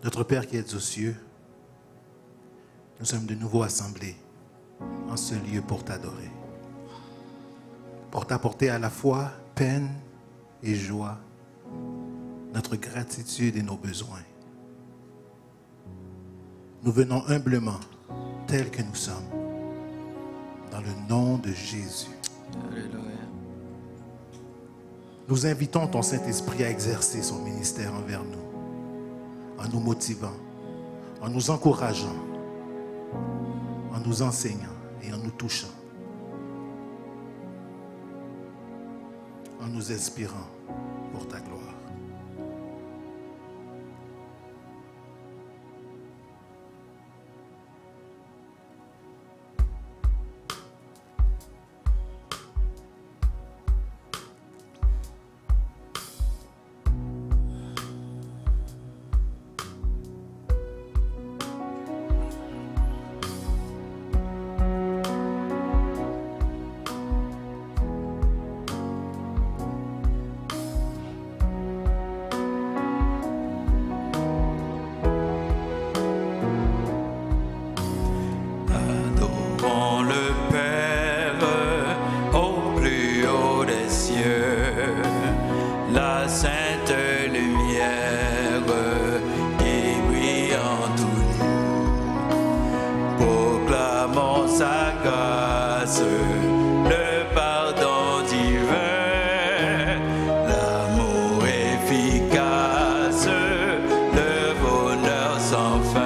Notre Père qui es aux cieux, nous sommes de nouveau assemblés en ce lieu pour t'adorer, pour t'apporter à la fois peine et joie, notre gratitude et nos besoins. Nous venons humblement, tels que nous sommes, dans le nom de Jésus. Alléluia. Nous invitons ton Saint-Esprit à exercer son ministère envers nous, en nous motivant, en nous encourageant, en nous enseignant et en nous touchant, en nous inspirant pour ta gloire. Adorons le Père au plus haut des cieux, la sainte lumière qui brille en tout lieu. Proclamons sa grâce, le pardon divin, l'amour efficace, le bonheur sans fin.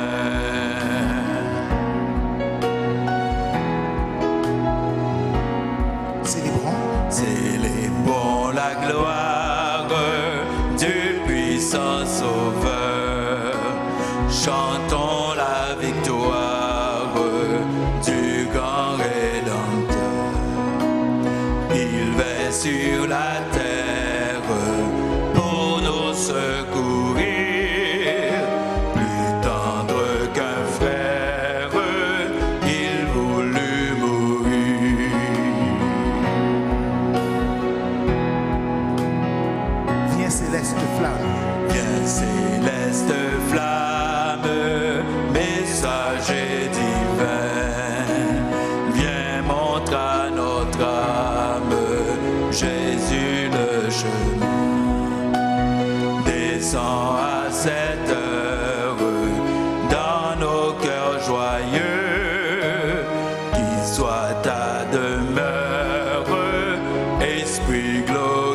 Célébrons la gloire du puissant Sauveur. Chantons la victoire du grand Rédempteur. Il va sur la terre pour nous secourir. Plus tendre qu'un frère, il voulut mourir. Viens céleste flamme, Viens céleste flamme, messager divin, viens montrer à notre âme Jésus le chemin. Descends à cette heure dans nos cœurs joyeux, qu'il soit ta demeure, Esprit glorieux.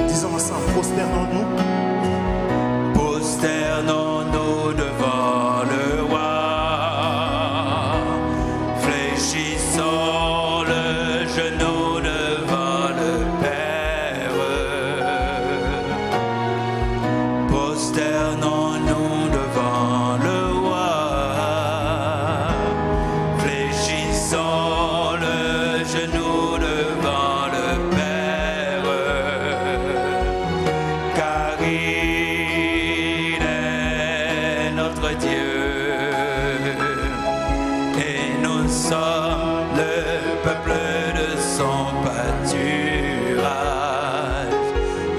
disons ensemble, prosternons-nous, Prosternons-nous devant le roi, fléchissons le genou devant le Père. Prosternons-nous devant le roi, fléchissons le genou devant le Père, car il est notre Dieu et nous sommes le peuple de son pâturage,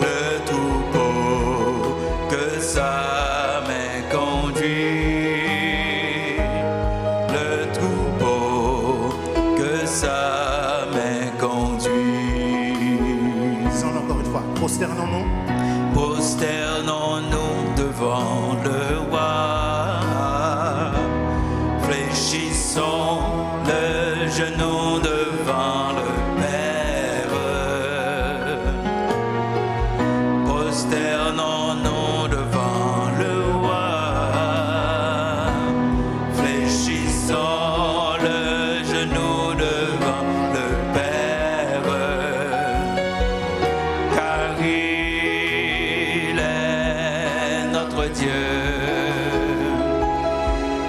le troupeau que sa main conduit, le troupeau que sa main conduit. disons encore une fois, prosternons-nous, Prosternons-nous devant le roi, fléchissons le genou devant le Père. Prosternons-nous devant le roi, fléchissons le genou devant le Père, car il est notre Dieu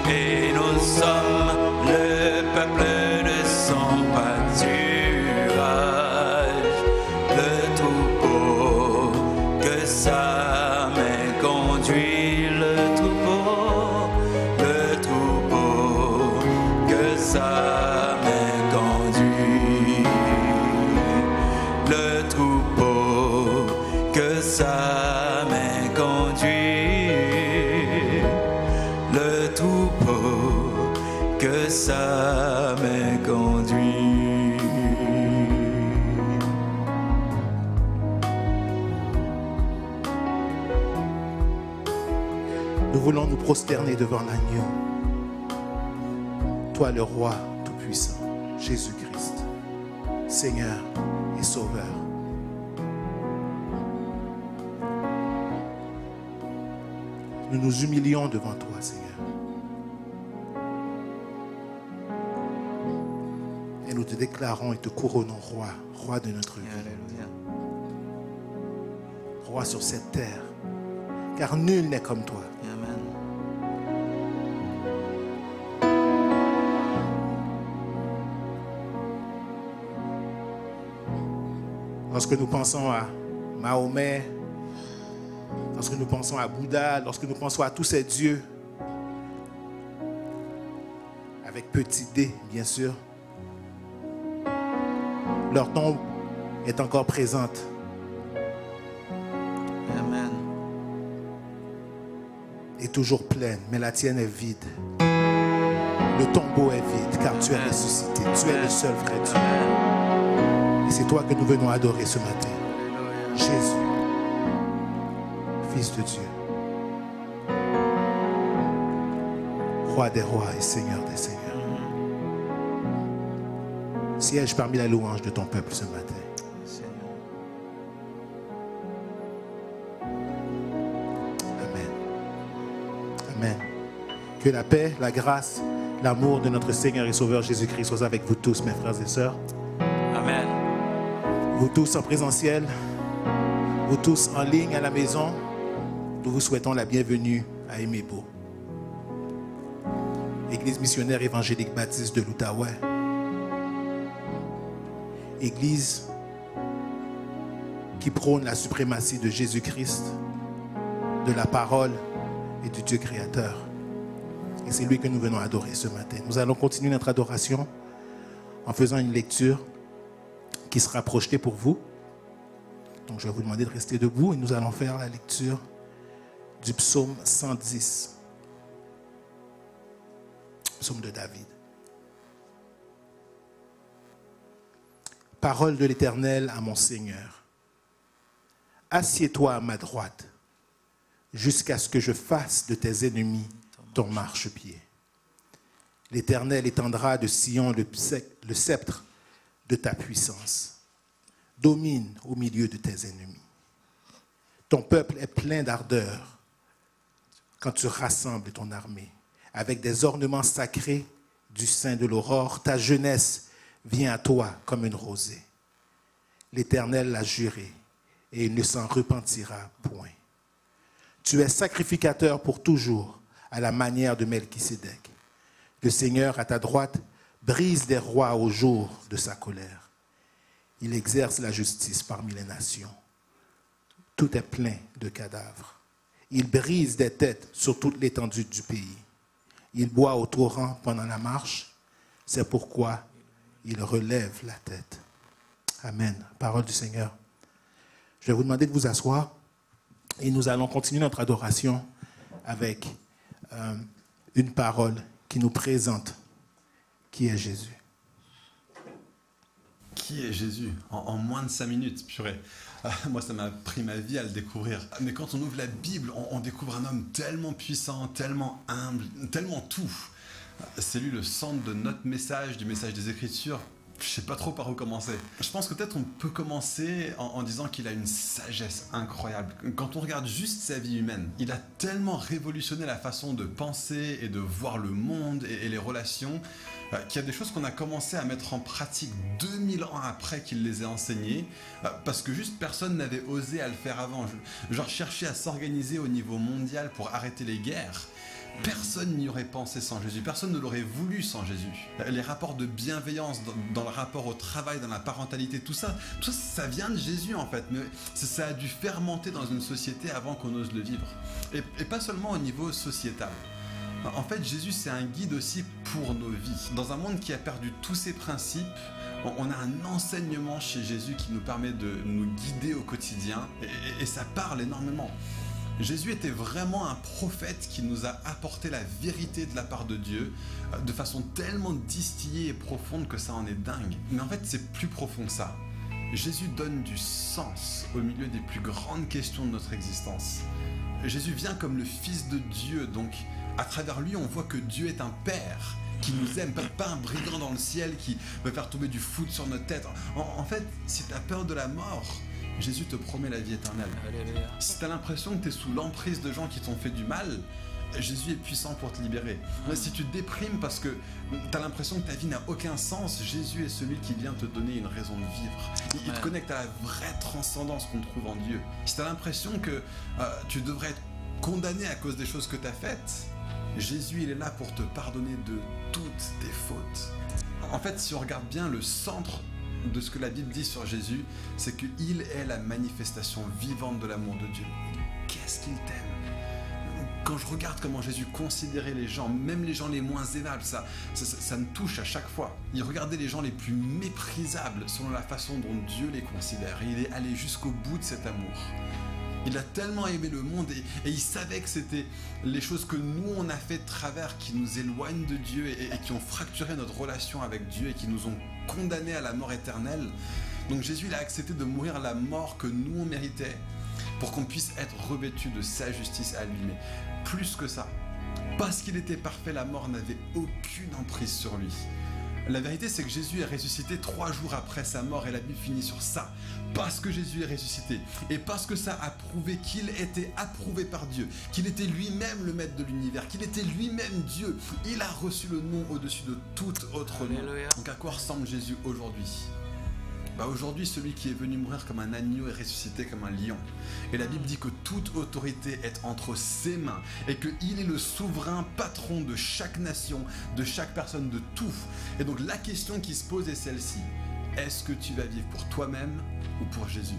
et nous sommes le peuple de son pâturage, le troupeau que sa main conduit, le troupeau que sa main conduit, le troupeau Nous voulons nous prosterner devant l'agneau. Toi le roi tout-puissant, Jésus-Christ, Seigneur et Sauveur. Nous nous humilions devant toi, Seigneur. Et nous te déclarons et te couronnons roi, roi de notre vie. Alléluia. Roi sur cette terre, car nul n'est comme toi. Amen. Lorsque nous pensons à Mahomet, lorsque nous pensons à Bouddha, lorsque nous pensons à tous ces dieux, avec petit d, bien sûr, leur tombe est encore présente. Amen. Et toujours pleine, mais la tienne est vide. Le tombeau est vide, car tu es Amen. ressuscité. Tu es le seul vrai Dieu. Amen. Et c'est toi que nous venons adorer ce matin. Alléluia. Jésus, Fils de Dieu, Roi des rois et Seigneur des seigneurs. Siège parmi la louange de ton peuple ce matin. Seigneur. Amen. Amen. Que la paix, la grâce, l'amour de notre Seigneur et Sauveur Jésus-Christ soient avec vous tous, mes frères et sœurs. Amen. Vous tous en présentiel, vous tous en ligne à la maison, nous vous souhaitons la bienvenue à Emebo, Église missionnaire évangélique baptiste de l'Outaouais. Église qui prône la suprématie de Jésus-Christ, de la parole et du Dieu créateur. Et c'est lui que nous venons adorer ce matin. Nous allons continuer notre adoration en faisant une lecture qui sera projetée pour vous. Donc je vais vous demander de rester debout et nous allons faire la lecture du psaume 110. Psaume de David. Parole de l'Éternel à mon Seigneur. Assieds-toi à ma droite, jusqu'à ce que je fasse de tes ennemis ton marchepied. L'Éternel étendra de Sion le sceptre de ta puissance. Domine au milieu de tes ennemis. Ton peuple est plein d'ardeur quand tu rassembles ton armée. Avec des ornements sacrés du sein de l'aurore, ta jeunesse vient à toi comme une rosée. L'Éternel l'a juré et il ne s'en repentira point. Tu es sacrificateur pour toujours à la manière de Melchisédek. Le Seigneur à ta droite brise des rois au jour de sa colère. Il exerce la justice parmi les nations. Tout est plein de cadavres. Il brise des têtes sur toute l'étendue du pays. Il boit au torrent pendant la marche. C'est pourquoi il relève la tête. Amen. Parole du Seigneur. Je vais vous demander de vous asseoir et nous allons continuer notre adoration avec une parole qui nous présente qui est Jésus. Qui est Jésus en moins de 5 minutes, purée. Moi, ça m'a pris ma vie à le découvrir. Mais quand on ouvre la Bible, on découvre un homme tellement puissant, tellement humble, tellement tout. C'est lui le centre de notre message, du message des Écritures. Je ne sais pas trop par où commencer. Je pense que peut-être on peut commencer en disant qu'il a une sagesse incroyable. Quand on regarde juste sa vie humaine, il a tellement révolutionné la façon de penser et de voir le monde et les relations qu'il y a des choses qu'on a commencé à mettre en pratique 2000 ans après qu'il les ait enseignées parce que juste personne n'avait osé à le faire avant. Genre chercher à s'organiser au niveau mondial pour arrêter les guerres. Personne n'y aurait pensé sans Jésus, personne ne l'aurait voulu sans Jésus. Les rapports de bienveillance dans le rapport au travail, dans la parentalité, tout ça, ça vient de Jésus en fait, mais ça a dû fermenter dans une société avant qu'on ose le vivre. Et pas seulement au niveau sociétal. En fait, Jésus, c'est un guide aussi pour nos vies. Dans un monde qui a perdu tous ses principes, on a un enseignement chez Jésus qui nous permet de nous guider au quotidien et ça parle énormément. Jésus était vraiment un prophète qui nous a apporté la vérité de la part de Dieu de façon tellement distillée et profonde que ça en est dingue. Mais en fait, c'est plus profond que ça. Jésus donne du sens au milieu des plus grandes questions de notre existence. Jésus vient comme le Fils de Dieu, donc à travers lui, on voit que Dieu est un Père qui nous aime, pas un brigand dans le ciel qui veut faire tomber du foudre sur notre tête. En fait, si tu as peur de la mort, Jésus te promet la vie éternelle. Alléluia. Si tu as l'impression que tu es sous l'emprise de gens qui t'ont fait du mal, Jésus est puissant pour te libérer. Mais si tu te déprimes parce que tu as l'impression que ta vie n'a aucun sens, Jésus est celui qui vient te donner une raison de vivre. Il te connecte à la vraie transcendance qu'on trouve en Dieu. Si tu as l'impression que tu devrais être condamné à cause des choses que tu as faites, Jésus, il est là pour te pardonner de toutes tes fautes. En fait, si on regarde bien le centre de ce que la Bible dit sur Jésus, c'est qu'il est la manifestation vivante de l'amour de Dieu. Qu'est-ce qu'il t'aime? Quand je regarde comment Jésus considérait les gens, même les gens les moins aimables, ça me touche à chaque fois. Il regardait les gens les plus méprisables selon la façon dont Dieu les considère. Et il est allé jusqu'au bout de cet amour. Il a tellement aimé le monde et il savait que c'était les choses que nous on a fait de travers qui nous éloignent de Dieu et qui ont fracturé notre relation avec Dieu et qui nous ont condamnés à la mort éternelle. Donc Jésus il a accepté de mourir la mort que nous on méritait pour qu'on puisse être revêtus de sa justice à lui. Mais plus que ça, parce qu'il était parfait, la mort n'avait aucune emprise sur lui. La vérité, c'est que Jésus est ressuscité 3 jours après sa mort et la Bible finit sur ça. Parce que Jésus est ressuscité et parce que ça a prouvé qu'il était approuvé par Dieu, qu'il était lui-même le maître de l'univers, qu'il était lui-même Dieu, il a reçu le nom au-dessus de tout autre nom. Donc à quoi ressemble Jésus aujourd'hui ? Aujourd'hui, celui qui est venu mourir comme un agneau est ressuscité comme un lion. Et la Bible dit que toute autorité est entre ses mains et qu'il est le souverain patron de chaque nation, de chaque personne, de tout. Et donc la question qui se pose est celle-ci. Est-ce que tu vas vivre pour toi-même ou pour Jésus ?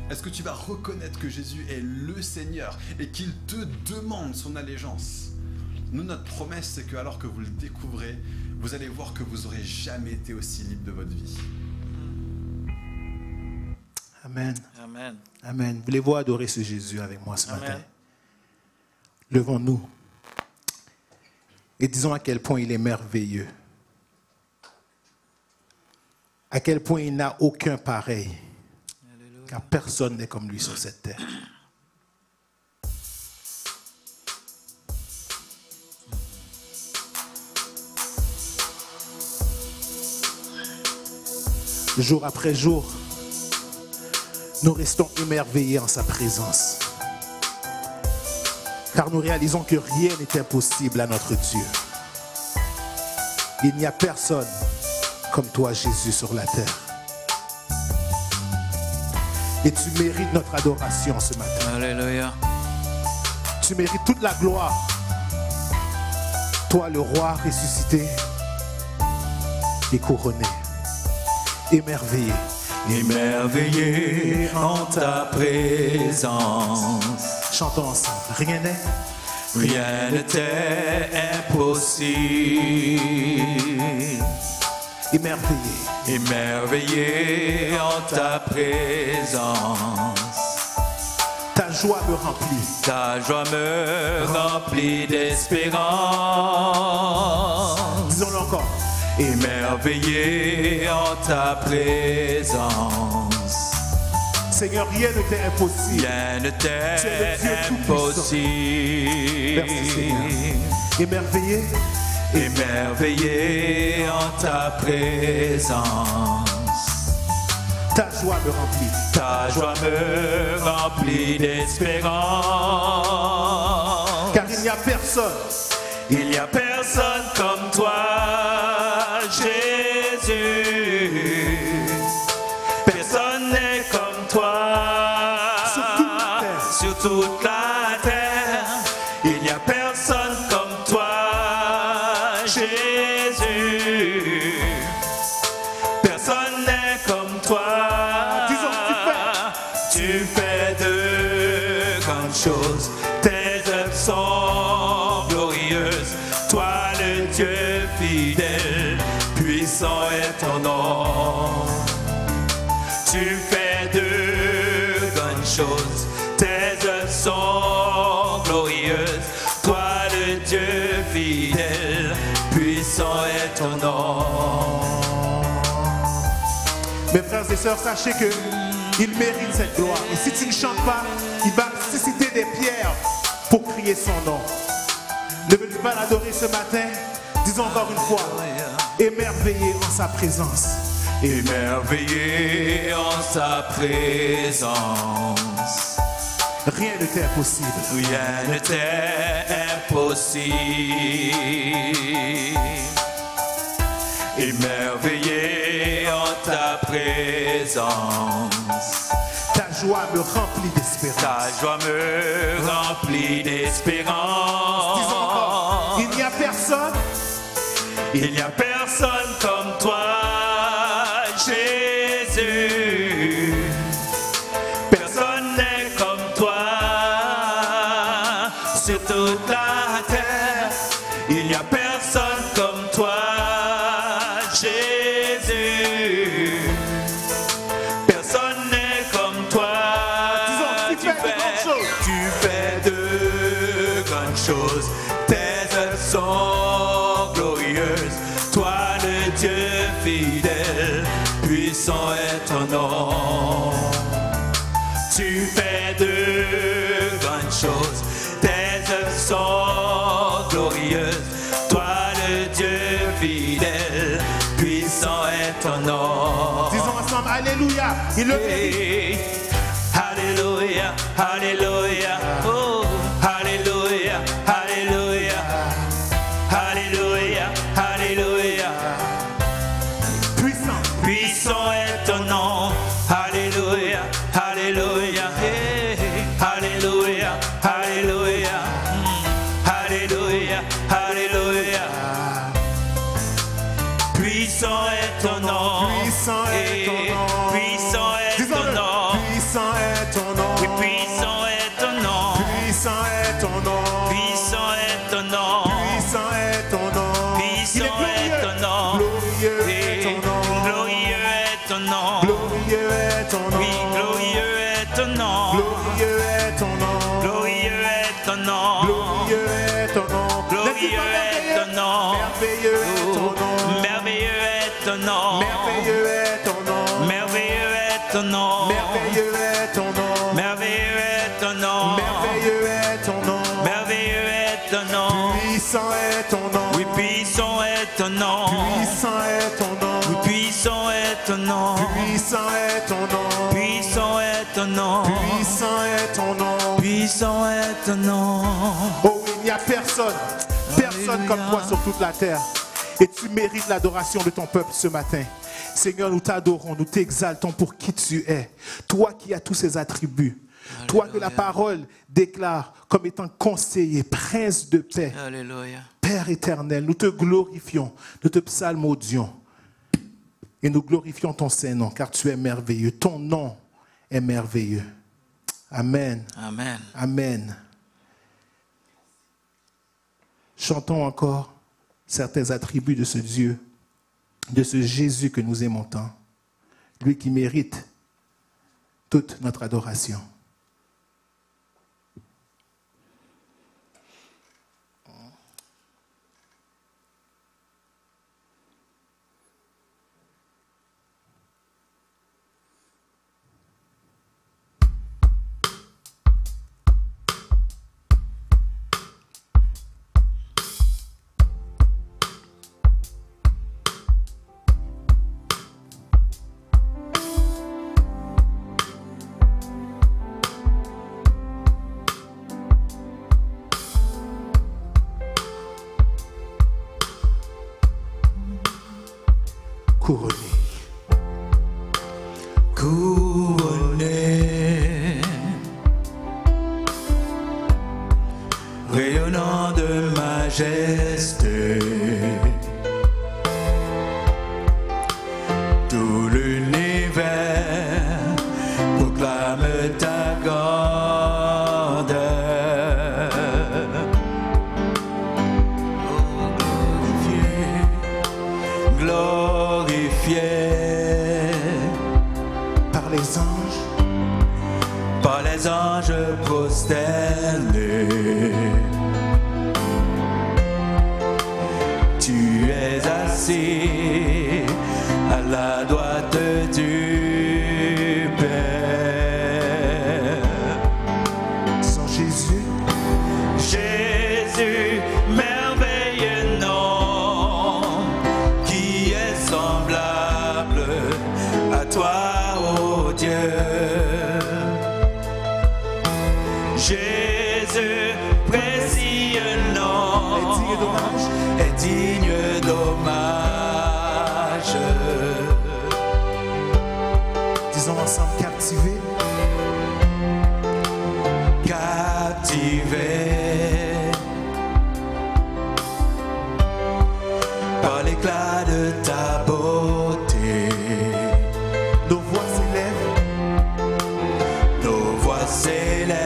Est-ce que tu vas reconnaître que Jésus est le Seigneur et qu'il te demande son allégeance ? Nous, notre promesse, c'est que alors que vous le découvrez, vous allez voir que vous n'aurez jamais été aussi libre de votre vie. Amen. Amen. Amen. Voulez-vous adorer ce Jésus avec moi ce Amen. matin? Levons-nous et disons à quel point il est merveilleux. À quel point il n'a aucun pareil. Alléluia. Car personne n'est comme lui sur cette terre. Jour après jour, nous restons émerveillés en sa présence. Car nous réalisons que rien n'est impossible à notre Dieu. Il n'y a personne comme toi, Jésus, sur la terre. Et tu mérites notre adoration ce matin. Alléluia. Tu mérites toute la gloire. Toi, le roi ressuscité et couronné, émerveillé. Émerveillé en ta présence. Chantons ensemble. Rien n'est. Rien n'était impossible. Émerveillé. Émerveillé en ta présence. Ta joie me remplit. Ta joie me remplit d'espérance. Disons-le encore. Émerveillé en ta présence. Seigneur, rien ne t'est impossible. Rien ne Tu es le Dieu t'est tout-puissant. impossible. Merci Seigneur. Émerveillé. Émerveillé en ta présence. Ta joie me remplit. Ta joie me remplit d'espérance. Car il n'y a personne. Il n'y a personne comme toi, Jésus. Personne n'est comme toi. Sur toute la terre. Il n'y a personne comme toi, Jésus. Personne n'est comme toi. Tu fais de grandes choses. Tes œuvres sont glorieuses. Toi le Dieu fidèle, puissant est ton nom. Tu fais de grandes choses. Tes œuvres sont glorieuses. Toi le Dieu fidèle, puissant est ton nom. Mes frères et sœurs, sachez que il mérite cette gloire. Et si tu ne chantes pas, il va susciter des pierres prier son nom. Ne veux-tu pas l'adorer ce matin? Disons encore une fois, émerveillé en sa présence. Émerveillé en sa présence. Rien ne t'est impossible. Rien ne t'est impossible. Émerveillé en ta présence. Ta joie me remplit d'espérance. Ta joie me remplit d'espérance. Disons encore, il n'y a personne. Il n'y a personne comme toi, Jésus. Personne n'est comme toi sur toute la terre. Il n'y a personne comme toi, Jésus. Personne n'est comme toi. Disons, tu fais de grandes choses. Tes œuvres sont glorieuses. Toi le Dieu fidèle, puissant est ton nom. Tu fais de grandes choses. Tes œuvres sont glorieuses. Toi le Dieu fidèle, puissant est ton nom. Disons ensemble, Alléluia. Il le mérite. Alléluia, Alléluia, oh, Alléluia, Alléluia, Alléluia, Alléluia. Puissant. Puissant est ton nom. Alléluia, Alléluia, hey, Alléluia, Alléluia, Alléluia, Alléluia. Puissant est ton nom. Puissant est ton nom. Puissant est ton nom. Puissant est ton nom. Oui, puissant est ton nom. Puissant est ton nom. Puissant est ton nom. Puissant est ton nom. Puissant est ton nom. Glorieux est ton nom. Glorieux est ton nom. Glorieux est ton nom. Oui, glorieux est ton nom. Glorieux est ton nom. Glorieux est ton nom. Glorieux est ton nom. Glorieux est ton nom. Merveilleux est ton nom. Merveilleux est ton nom. Merveilleux est ton nom. Merveilleux est ton nom. Merveilleux est ton nom. Merveilleux est ton nom. Merveilleux est ton nom. Merveilleux est ton nom. Puissant est ton nom. Oui, puissant est ton nom. Puissant est ton nom. Oui, puissant est ton nom. Puissant est ton nom. Puissant est ton nom. Puissant est ton nom. Puissant est ton nom. Oh, il n'y a personne, personne comme toi sur toute la terre. Et tu mérites l'adoration de ton peuple ce matin. Seigneur, nous t'adorons, nous t'exaltons pour qui tu es. Toi qui as tous ces attributs. Alléluia. Toi que la parole déclare comme étant conseiller, prince de paix. Alléluia. Père éternel, nous te glorifions, nous te psalmodions. Et nous glorifions ton Saint-Nom, car tu es merveilleux. Ton nom est merveilleux. Amen. Amen. Amen. Chantons encore certains attributs de ce Dieu, de ce Jésus que nous aimons tant, lui qui mérite toute notre adoration. Couronné. Couronné, rayonnant de majesté, tout l'univers proclame ta grandeur. Glorifié par les anges prosternés. Tu es assis à la droite du Père. Sans Jésus, Jésus, merveilleux nom, qui est semblable à toi, ô Dieu. Jésus, précieux nom, est digne d'hommage. Disons ensemble, captivé. Captivé par l'éclat de ta beauté, Nos voix s'élèvent. nos voix s'élèvent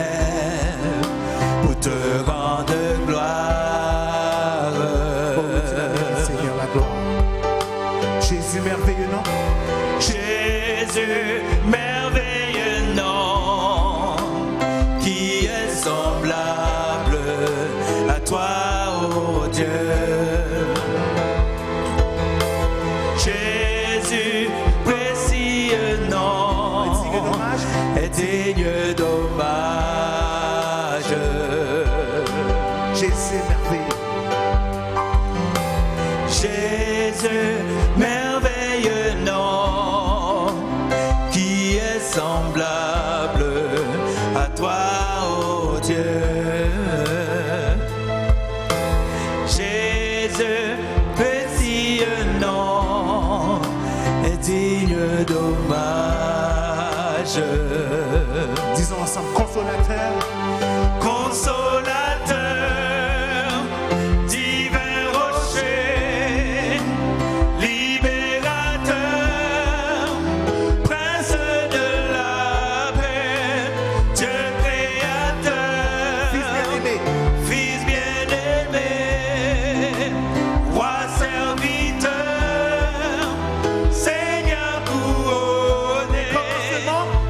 pour te rendre gloire. Seigneur, la gloire. Jésus, merveilleux nom. Jésus, merveilleux nom, qui est semblable à toi, ô Dieu. Jésus, précieux nom, est digne d'hommage. Jésus, merveilleux. Jésus, merveilleux nom, qui est semblable à toi, ô Dieu. Jésus, précieux nom, est digne d'hommage. Disons ensemble, consolateur. Consolateur, divin rocher, libérateur, prince de la paix, Dieu créateur, Fils bien-aimé, roi serviteur, Seigneur couronné,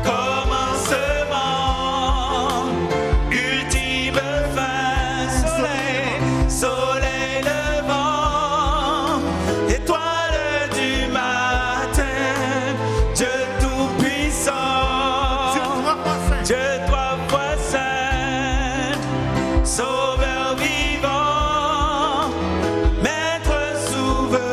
commencement, ultime fin, soleil levant, étoile du matin, Dieu tout-puissant, Dieu trois fois saint, sauveur vivant, maître souverain.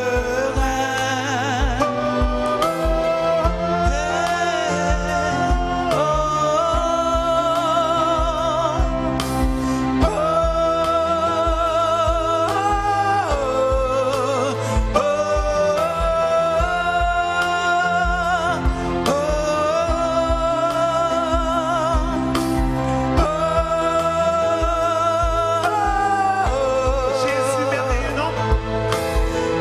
Jésus, merveilleux nom.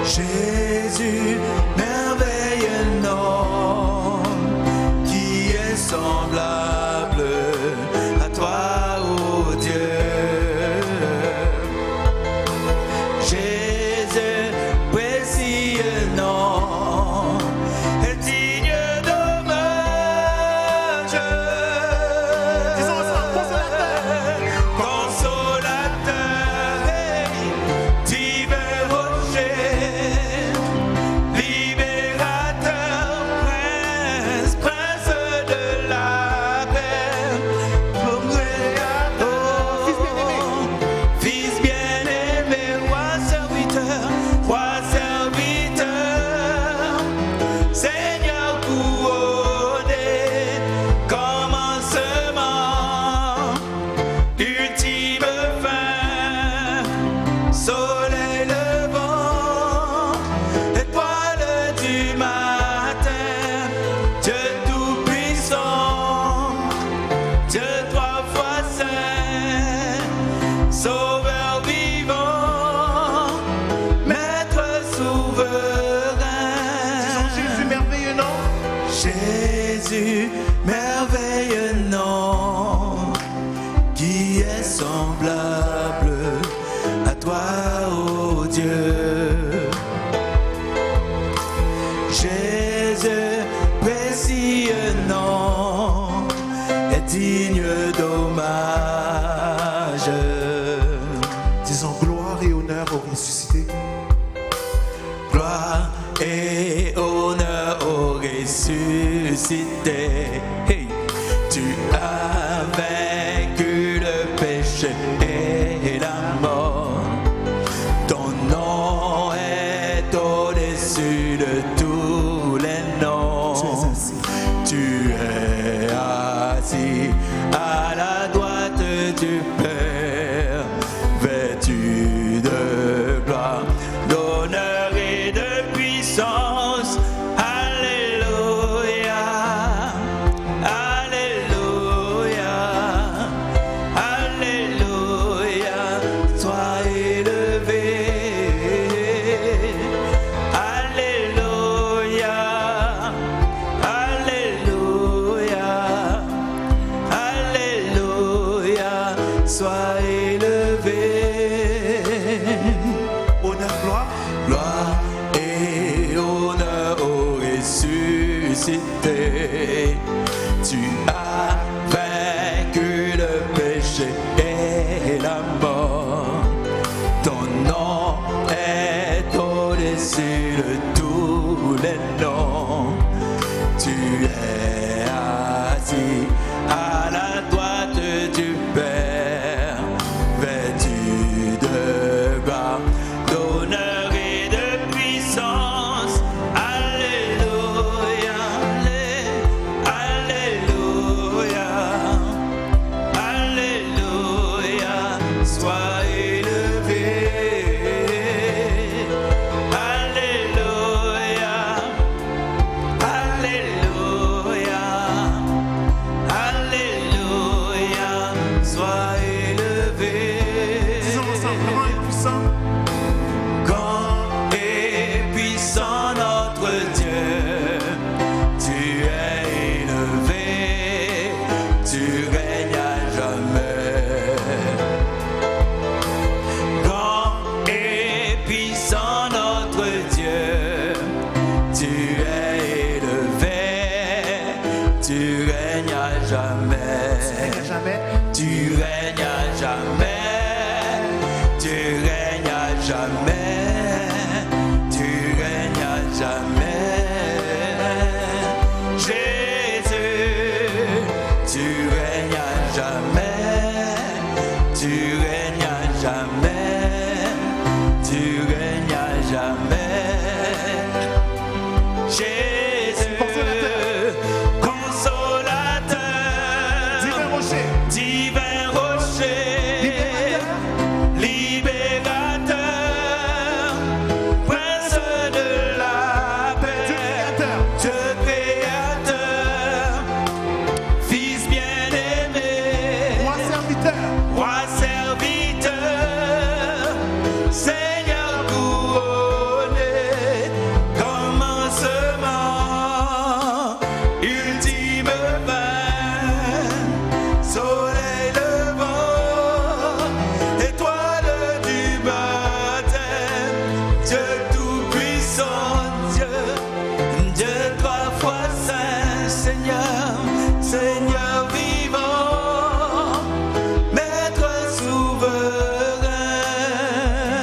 Jésus, merveilleux nom, qui est semblable à toi, ô Dieu. Jésus, précieux nom, est digne d'hommage. Disons ensemble, consolateur. Consolateur, divin rocher, libérateur, prince de la paix, Fils bien-aimé, roi serviteur, Seigneur couronné, commencement, ultime fin, soleil levant, étoile du matin, Dieu tout-puissant, Dieu trois fois saint, sauveur vivant, maître souverain. Jésus, merveilleux nom. Jésus, merveilleux nom, qui est semblable à toi, ô Dieu. Jésus, précieux nom, est digne d'hommage. Disons gloire et honneur au ressuscité. Gloire et honneur au ressuscité. Hey. Tu as vaincu le péché et la mort. la mort. Ton nom est au-dessus de tous les noms. Tu es assis à la droite du Père, vêtu de gloire, d'honneur et de puissance. Alléluia, Alléluia, Alléluia, sois élevé. Alléluia, Alléluia, Alléluia, sois élevé. Disons ensemble, grand et puissant. Grand et puissant notre Dieu, tu es élevé, tu règnes à jamais. Grand et puissant notre Dieu, tu es élevé, tu règnes à jamais. À jamais. Tu règnes à jamais, tu règnes à jamais, tu règnes à jamais. Jésus, tu règnes à jamais, tu règnes à jamais, tu règnes à jamais. Jésus, consolateur, Divin rocher. divin rocher, libérateur, prince de la paix, Dieu créateur, fils bien-aimé, Roi serviteur. roi serviteur, Seigneur couronné, commencement, ultime fin, soleil levant, étoile du matin, Dieu tout-puissant, Dieu trois fois saint, Seigneur, Seigneur vivant, Maître souverain.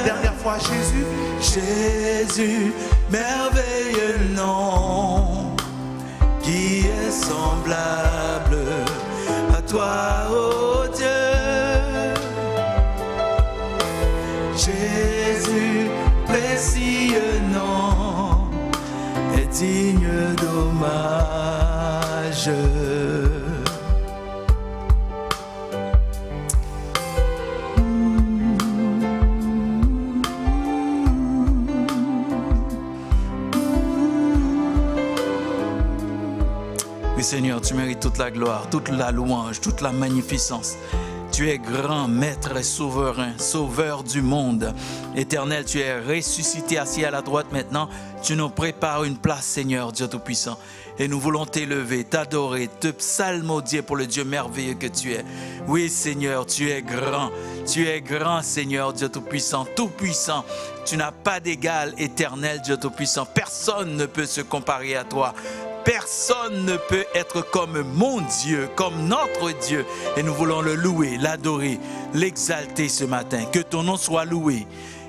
Dernière fois, Jésus. Jésus, merveilleux nom, qui est semblable à toi, ô Dieu. Jésus, précieux nom, est digne d'hommage. Oui Seigneur, tu mérites toute la gloire, toute la louange, toute la magnificence. Tu es grand, maître et souverain, sauveur du monde. Éternel, tu es ressuscité, assis à la droite maintenant. Tu nous prépares une place, Seigneur, Dieu Tout-Puissant. Et nous voulons t'élever, t'adorer, te psalmodier pour le Dieu merveilleux que tu es. Oui Seigneur, tu es grand, Seigneur, Dieu Tout-Puissant, Tout-Puissant. Tu n'as pas d'égal, éternel, Dieu Tout-Puissant. Personne ne peut se comparer à toi. Personne ne peut être comme mon Dieu, comme notre Dieu. Et nous voulons le louer, l'adorer, l'exalter ce matin. Que ton nom soit loué,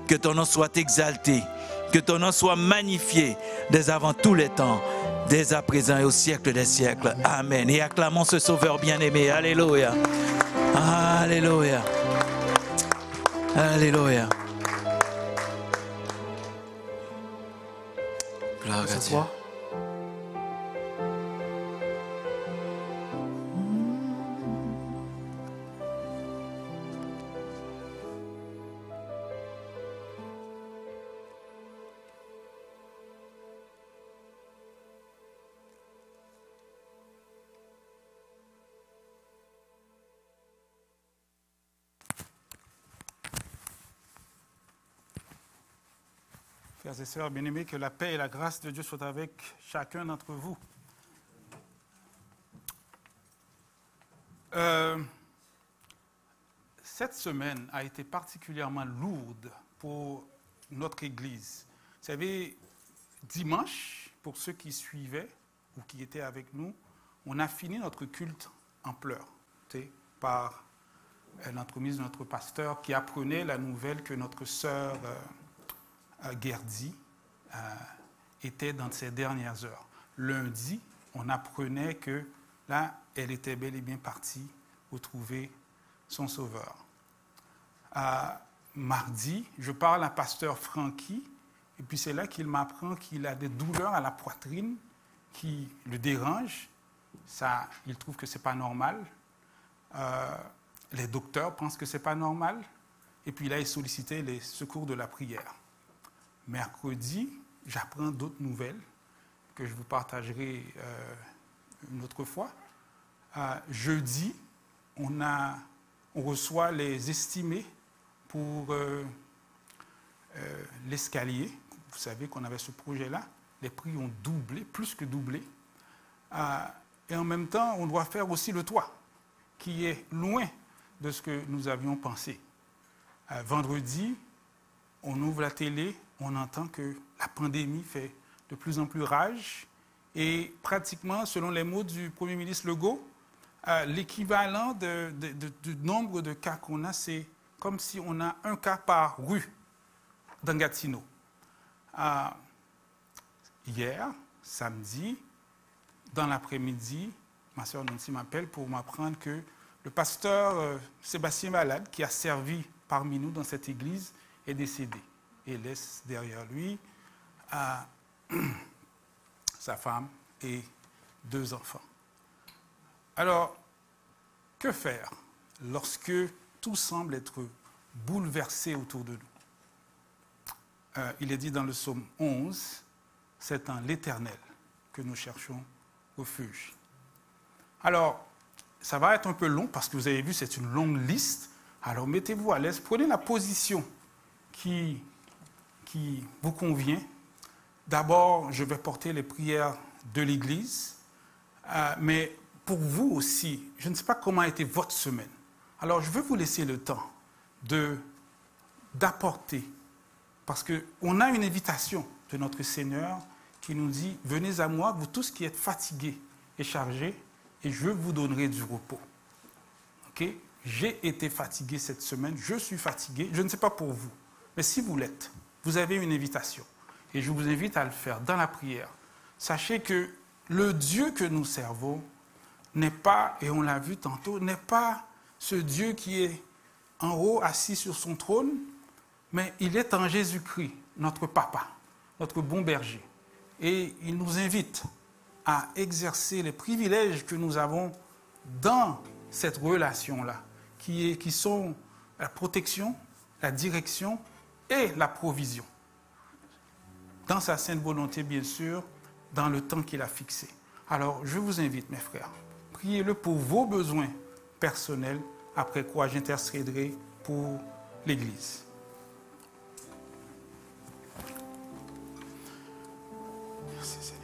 que ton nom soit exalté, que ton nom soit magnifié dès avant tous les temps, dès à présent et au siècle des siècles. Amen. Et acclamons ce Sauveur bien-aimé. Alléluia. Alléluia. Alléluia. Gloire à Dieu. Frères et sœurs bien-aimés, que la paix et la grâce de Dieu soient avec chacun d'entre vous. Cette semaine a été particulièrement lourde pour notre Église. Vous savez, dimanche, pour ceux qui suivaient ou qui étaient avec nous, on a fini notre culte en pleurs, par l'entremise de notre pasteur qui apprenait la nouvelle que notre sœur Gerdy était dans ses dernières heures. Lundi, on apprenait que là, elle était bel et bien partie retrouver son sauveur. Mardi, je parle à pasteur Francky, et puis c'est là qu'il m'apprend qu'il a des douleurs à la poitrine qui le dérangent. Ça, il trouve que ce n'est pas normal. Les docteurs pensent que ce n'est pas normal. Et puis là, il sollicitait les secours de la prière. Mercredi, j'apprends d'autres nouvelles que je vous partagerai une autre fois. Jeudi, on reçoit les estimés pour l'escalier. Vous savez qu'on avait ce projet-là. Les prix ont doublé, plus que doublé. Et en même temps, on doit faire aussi le toit, qui est loin de ce que nous avions pensé. Vendredi, on ouvre la télé, on entend que la pandémie fait de plus en plus rage. Et pratiquement, selon les mots du Premier ministre Legault, l'équivalent du nombre de cas qu'on a, c'est comme si on a un cas par rue dans Gatineau. Hier, samedi, dans l'après-midi, ma sœur Nancy m'appelle pour m'apprendre que le pasteur Sébastien Malade, qui a servi parmi nous dans cette église, est décédé et laisse derrière lui sa femme et 2 enfants. Alors, que faire lorsque tout semble être bouleversé autour de nous? Il est dit dans le psaume 11, « C'est en l'Éternel que nous cherchons refuge. » Alors, ça va être un peu long parce que vous avez vu, c'est une longue liste. Alors, mettez-vous à l'aise, prenez la position qui vous convient. D'abord, je vais porter les prières de l'Église, mais pour vous aussi, je ne sais pas comment a été votre semaine. Alors, je vais vous laisser le temps d'apporter, parce qu'on a une invitation de notre Seigneur qui nous dit « Venez à moi, vous tous qui êtes fatigués et chargés, et je vous donnerai du repos. » Okay? J'ai été fatigué cette semaine, je suis fatigué, je ne sais pas pour vous, mais si vous l'êtes, vous avez une invitation, et je vous invite à le faire dans la prière. Sachez que le Dieu que nous servons n'est pas, et on l'a vu tantôt, n'est pas ce Dieu qui est en haut, assis sur son trône, mais il est en Jésus-Christ, notre papa, notre bon berger. Et il nous invite à exercer les privilèges que nous avons dans cette relation-là, qui sont la protection, la direction et la provision. Dans sa sainte volonté, bien sûr, dans le temps qu'il a fixé. Alors, je vous invite, mes frères, priez-le pour vos besoins personnels, après quoi j'intercéderai pour l'Église. Merci, Seigneur.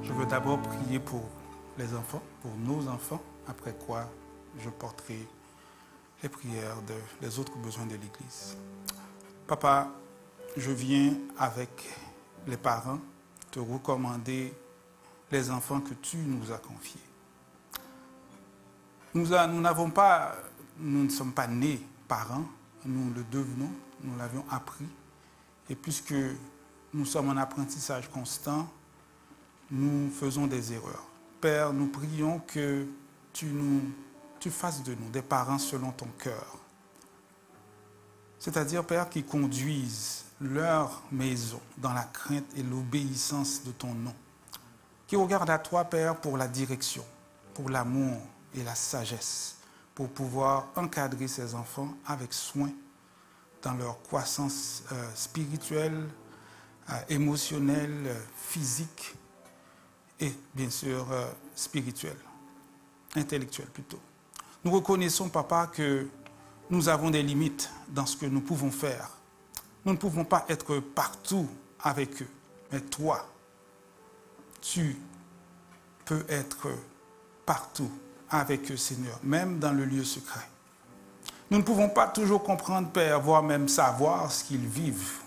Je veux d'abord prier pour les enfants, pour nos enfants, après quoi je porterai les prières des autres besoins de l'Église. Papa, je viens avec les parents te recommander les enfants que tu nous as confiés. Nous ne sommes pas nés parents, nous le devenons, nous l'avions appris. Et puisque nous sommes en apprentissage constant, nous faisons des erreurs. Père, nous prions que tu fasses de nous des parents selon ton cœur. c'est-à-dire, Père, qui conduisent leur maison dans la crainte et l'obéissance de ton nom, qui regardent à toi, Père, pour la direction, pour l'amour et la sagesse, pour pouvoir encadrer ces enfants avec soin dans leur croissance spirituelle, émotionnelle, physique et bien sûr spirituelle, intellectuelle plutôt. Nous reconnaissons, Papa, que nous avons des limites dans ce que nous pouvons faire. Nous ne pouvons pas être partout avec eux, mais toi, tu peux être partout avec eux, Seigneur, même dans le lieu secret. Nous ne pouvons pas toujours comprendre, Père, voire même savoir ce qu'ils vivent,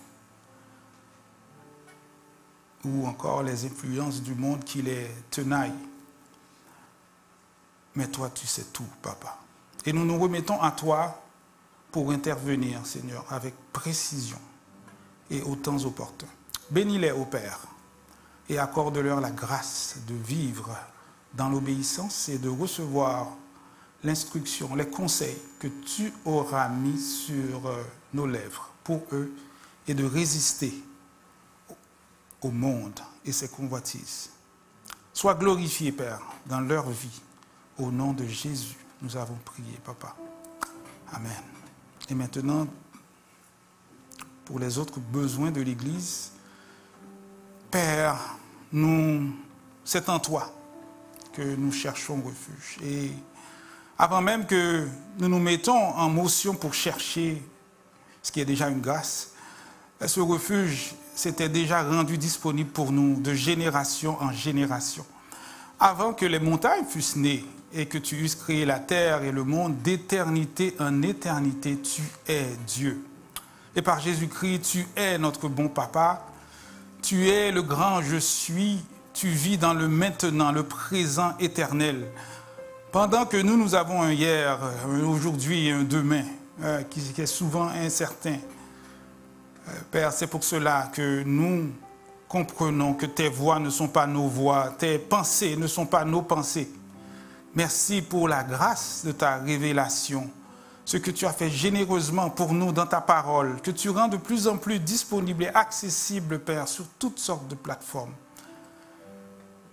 ou encore les influences du monde qui les tenaillent. Mais toi, tu sais tout, Papa. Et nous nous remettons à toi pour intervenir, Seigneur, avec précision et au temps opportun. Bénis-les, ô Père, et accorde-leur la grâce de vivre dans l'obéissance et de recevoir l'instruction, les conseils que tu auras mis sur nos lèvres pour eux et de résister au monde et ses convoitises. Sois glorifié, Père, dans leur vie. Au nom de Jésus, nous avons prié, Papa. Amen. Et maintenant, pour les autres besoins de l'Église, Père, c'est en toi que nous cherchons refuge. Et avant même que nous nous mettons en motion pour chercher ce qui est déjà une grâce, ce refuge s'était déjà rendu disponible pour nous de génération en génération. Avant que les montagnes fussent nées et que tu eusses créé la terre et le monde, d'éternité en éternité, tu es Dieu. Et par Jésus-Christ, tu es notre bon Papa. Tu es le grand je suis. Tu vis dans le maintenant, le présent éternel. Pendant que nous avons un hier, un aujourd'hui et un demain qui est souvent incertain, Père, c'est pour cela que nous comprenons que tes voies ne sont pas nos voies, tes pensées ne sont pas nos pensées. Merci pour la grâce de ta révélation, ce que tu as fait généreusement pour nous dans ta parole, que tu rends de plus en plus disponible et accessible, Père, sur toutes sortes de plateformes.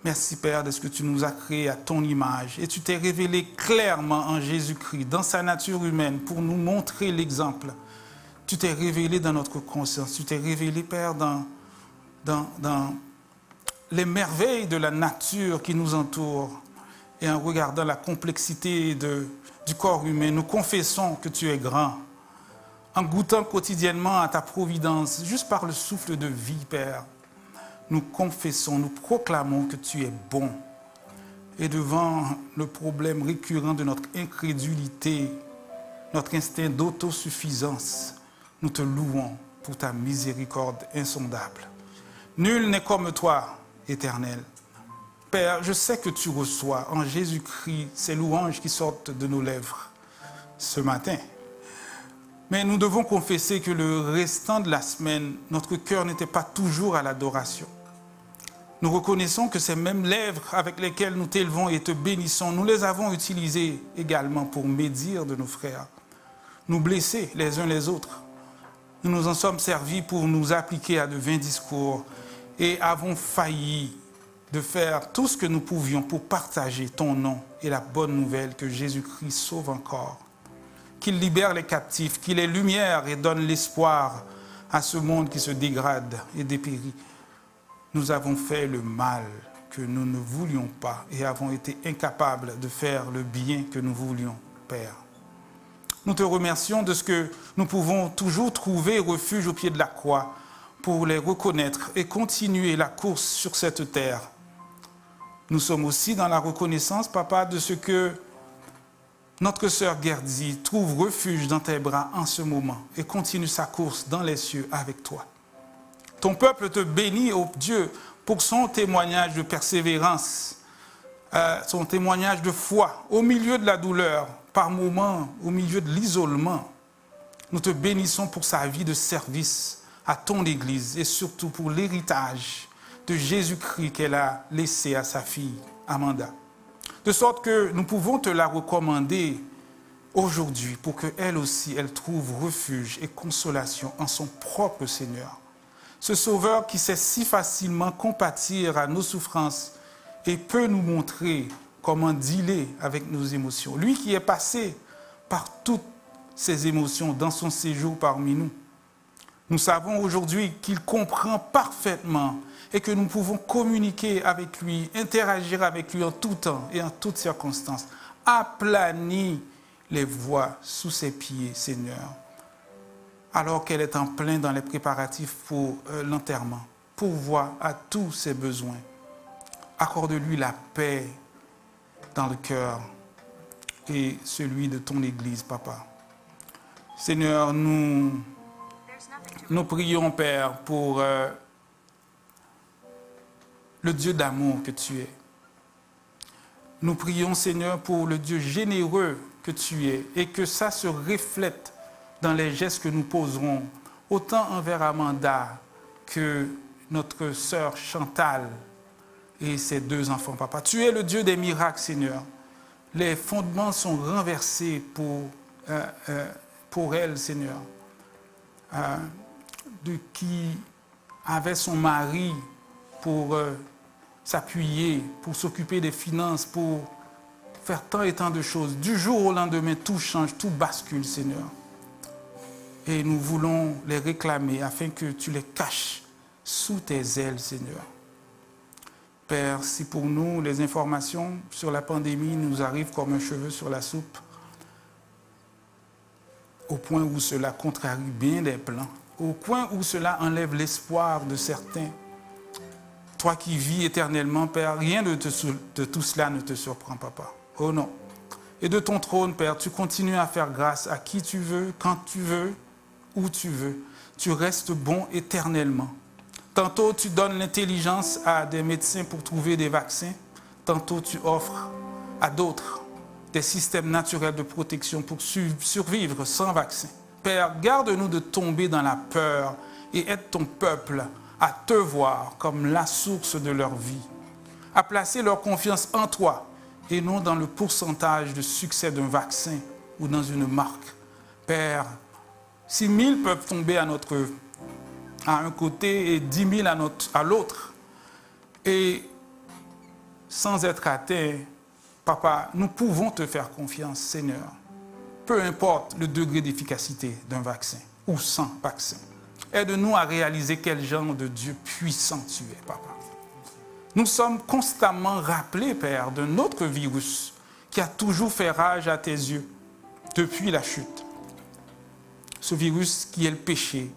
Merci, Père, de ce que tu nous as créé à ton image et tu t'es révélé clairement en Jésus-Christ, dans sa nature humaine, pour nous montrer l'exemple. Tu t'es révélé dans notre conscience, tu t'es révélé, Père, dans les merveilles de la nature qui nous entoure. Et en regardant la complexité du corps humain, nous confessons que tu es grand. En goûtant quotidiennement à ta providence, juste par le souffle de vie, Père, nous confessons, nous proclamons que tu es bon. Et devant le problème récurrent de notre incrédulité, notre instinct d'autosuffisance, nous te louons pour ta miséricorde insondable. Nul n'est comme toi, Éternel. Père, je sais que tu reçois en Jésus-Christ ces louanges qui sortent de nos lèvres ce matin. Mais nous devons confesser que le restant de la semaine, notre cœur n'était pas toujours à l'adoration. Nous reconnaissons que ces mêmes lèvres avec lesquelles nous t'élevons et te bénissons, nous les avons utilisées également pour médire de nos frères, nous blesser les uns les autres. Nous nous en sommes servis pour nous appliquer à de vains discours et avons failli de faire tout ce que nous pouvions pour partager ton nom et la bonne nouvelle que Jésus-Christ sauve encore, qu'il libère les captifs, qu'il est lumière et donne l'espoir à ce monde qui se dégrade et dépérit. Nous avons fait le mal que nous ne voulions pas et avons été incapables de faire le bien que nous voulions, Père. Nous te remercions de ce que nous pouvons toujours trouver refuge au pied de la croix pour les reconnaître et continuer la course sur cette terre. Nous sommes aussi dans la reconnaissance, Papa, de ce que notre sœur Gerdie trouve refuge dans tes bras en ce moment et continue sa course dans les cieux avec toi. Ton peuple te bénit, ô Dieu, pour son témoignage de persévérance, son témoignage de foi au milieu de la douleur, par moments, au milieu de l'isolement. Nous te bénissons pour sa vie de service à ton Église et surtout pour l'héritage de Jésus-Christ qu'elle a laissé à sa fille Amanda. De sorte que nous pouvons te la recommander aujourd'hui pour qu'elle aussi, elle trouve refuge et consolation en son propre Seigneur. Ce Sauveur qui sait si facilement compatir à nos souffrances et peut nous montrer comment dealer avec nos émotions. Lui qui est passé par toutes ces émotions dans son séjour parmi nous. Nous savons aujourd'hui qu'il comprend parfaitement et que nous pouvons communiquer avec lui, interagir avec lui en tout temps et en toutes circonstances. Aplanis les voies sous ses pieds, Seigneur, alors qu'elle est en plein dans les préparatifs pour l'enterrement. Pourvois à tous ses besoins. Accorde-lui la paix dans le cœur et celui de ton Église, Papa. Seigneur, nous prions, Père, pour le Dieu d'amour que tu es. Nous prions, Seigneur, pour le Dieu généreux que tu es et que ça se reflète dans les gestes que nous poserons, autant envers Amanda que notre sœur Chantal et ses 2 enfants, Papa. Tu es le Dieu des miracles, Seigneur. Les fondements sont renversés pour elle, Seigneur, qui avait son mari pour s'appuyer, pour s'occuper des finances, pour faire tant et tant de choses. Du jour au lendemain, tout change, tout bascule, Seigneur. Et nous voulons les réclamer afin que tu les caches sous tes ailes, Seigneur. Père, si pour nous, les informations sur la pandémie nous arrivent comme un cheveu sur la soupe, au point où cela contrarie bien des plans, au point où cela enlève l'espoir de certains, toi qui vis éternellement, Père, rien de tout cela ne te surprend, Papa. Oh non. Et de ton trône, Père, tu continues à faire grâce à qui tu veux, quand tu veux, où tu veux. Tu restes bon éternellement. Tantôt, tu donnes l'intelligence à des médecins pour trouver des vaccins. Tantôt, tu offres à d'autres des systèmes naturels de protection pour survivre sans vaccin. Père, garde-nous de tomber dans la peur et aide ton peuple à te voir comme la source de leur vie, à placer leur confiance en toi et non dans le pourcentage de succès d'un vaccin ou dans une marque. Père, si 1000 peuvent tomber à un côté et 10 000 à l'autre, et sans être atteints, Papa, nous pouvons te faire confiance, Seigneur. Peu importe le degré d'efficacité d'un vaccin ou sans vaccin. Aide-nous à réaliser quel genre de Dieu puissant tu es, Papa. Nous sommes constamment rappelés, Père, d'un autre virus qui a toujours fait rage à tes yeux depuis la chute. Ce virus qui est le péché.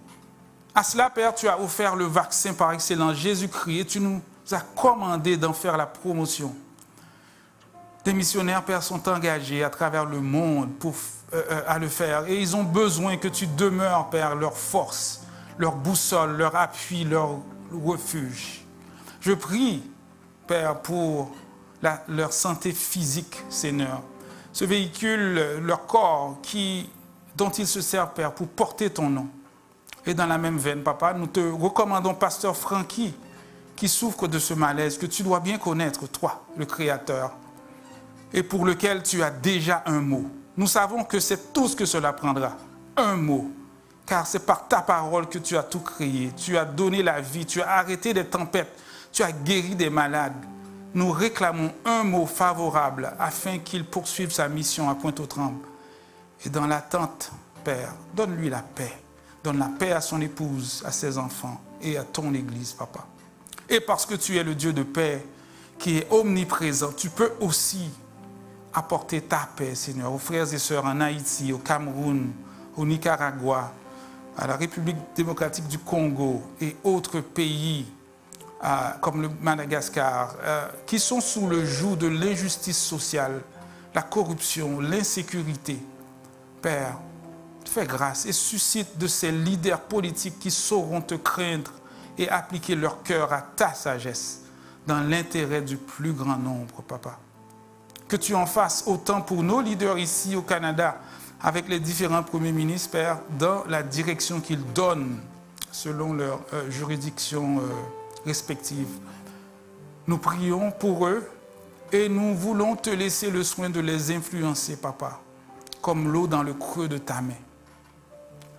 À cela, Père, tu as offert le vaccin par excellence, Jésus-Christ, et tu nous as commandé d'en faire la promotion. Des missionnaires, Père, sont engagés à travers le monde à le faire. Et ils ont besoin que tu demeures, Père, leur force, leur boussole, leur appui, leur refuge. Je prie, Père, pour leur santé physique, Seigneur. Ce véhicule, leur corps, dont ils se servent, Père, pour porter ton nom. Et dans la même veine, Papa, nous te recommandons Pasteur Francky, qui souffre de ce malaise que tu dois bien connaître, toi, le Créateur, et pour lequel tu as déjà un mot. Nous savons que c'est tout ce que cela prendra, un mot, car c'est par ta parole que tu as tout créé, tu as donné la vie, tu as arrêté des tempêtes, tu as guéri des malades. Nous réclamons un mot favorable afin qu'il poursuive sa mission à Pointe-aux-Trembles. Et dans l'attente, Père, donne-lui la paix. Donne la paix à son épouse, à ses enfants et à ton Église, Papa. Et parce que tu es le Dieu de paix qui est omniprésent, tu peux aussi apporter ta paix, Seigneur, aux frères et sœurs en Haïti, au Cameroun, au Nicaragua, à la République démocratique du Congo et autres pays comme le Madagascar, qui sont sous le joug de l'injustice sociale, la corruption, l'insécurité. Père, fais grâce et suscite de ces leaders politiques qui sauront te craindre et appliquer leur cœur à ta sagesse dans l'intérêt du plus grand nombre, Papa. Que tu en fasses autant pour nos leaders ici au Canada, avec les différents premiers ministres, Père, dans la direction qu'ils donnent selon leur juridiction respective. Nous prions pour eux et nous voulons te laisser le soin de les influencer, Papa. comme l'eau dans le creux de ta main.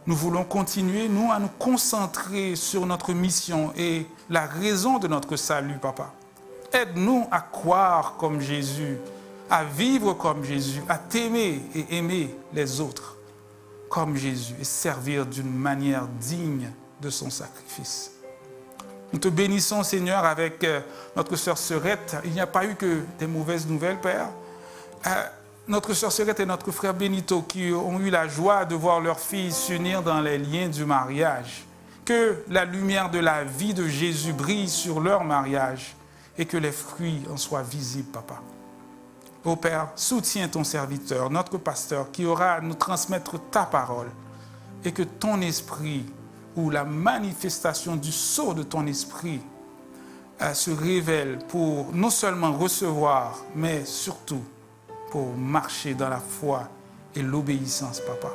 Nous voulons continuer, nous, à nous concentrer sur notre mission et la raison de notre salut, Papa. Aide-nous à croire comme Jésus, à vivre comme Jésus, à t'aimer et aimer les autres comme Jésus et servir d'une manière digne de son sacrifice. Nous te bénissons, Seigneur, avec notre sœur Serette. Il n'y a pas eu que des mauvaises nouvelles, Père. Notre sœur Serette et notre frère Benito qui ont eu la joie de voir leur fille s'unir dans les liens du mariage. Que la lumière de la vie de Jésus brille sur leur mariage et que les fruits en soient visibles, Papa. Ô Père, soutiens ton serviteur, notre pasteur, qui aura à nous transmettre ta parole et que ton esprit, ou la manifestation du sceau de ton esprit, se révèle pour non seulement recevoir, mais surtout pour marcher dans la foi et l'obéissance, Papa.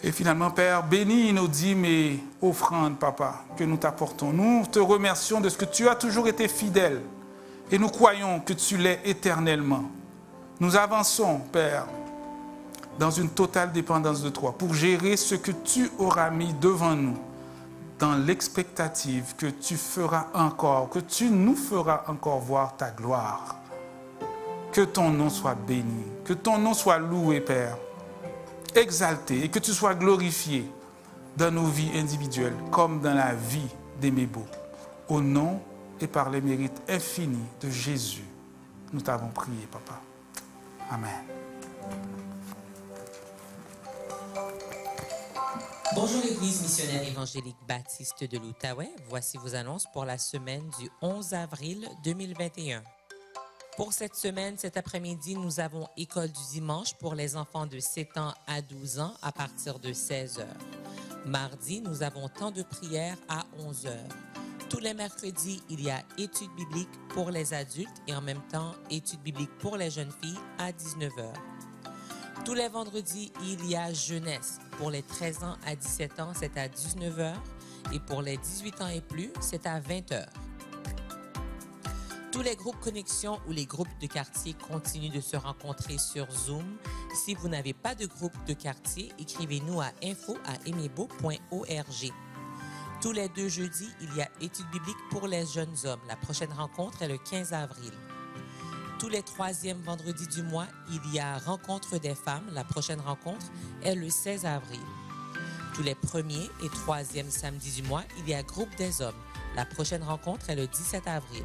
Et finalement, Père, bénis nos dîmes et offrandes, Papa, que nous t'apportons. Nous te remercions de ce que tu as toujours été fidèle. Et nous croyons que tu l'es éternellement. Nous avançons, Père, dans une totale dépendance de toi, pour gérer ce que tu auras mis devant nous, dans l'expectative que tu feras encore, que tu nous feras encore voir ta gloire. Que ton nom soit béni, que ton nom soit loué, Père, exalté, et que tu sois glorifié dans nos vies individuelles, comme dans la vie d'Aimé-Beau. Au nom et par les mérites infinis de Jésus, nous t'avons prié, Papa. Amen. Bonjour l'Église missionnaire évangélique baptiste de l'Outaouais. Voici vos annonces pour la semaine du 11 avril 2021. Pour cette semaine, cet après-midi, nous avons école du dimanche pour les enfants de 7 ans à 12 ans à partir de 16 heures. Mardi, nous avons temps de prière à 11 heures. Tous les mercredis, il y a études bibliques pour les adultes et en même temps études bibliques pour les jeunes filles à 19 heures. Tous les vendredis, il y a jeunesse. Pour les 13 ans à 17 ans, c'est à 19 heures et pour les 18 ans et plus, c'est à 20 heures. Tous les groupes connexion ou les groupes de quartier continuent de se rencontrer sur Zoom. Si vous n'avez pas de groupe de quartier, écrivez-nous à info@aimébeau.org. Tous les 2 jeudis, il y a études bibliques pour les jeunes hommes. La prochaine rencontre est le 15 avril. Tous les 3e vendredis du mois, il y a rencontre des femmes. La prochaine rencontre est le 16 avril. Tous les 1er et 3e samedis du mois, il y a groupe des hommes. La prochaine rencontre est le 17 avril.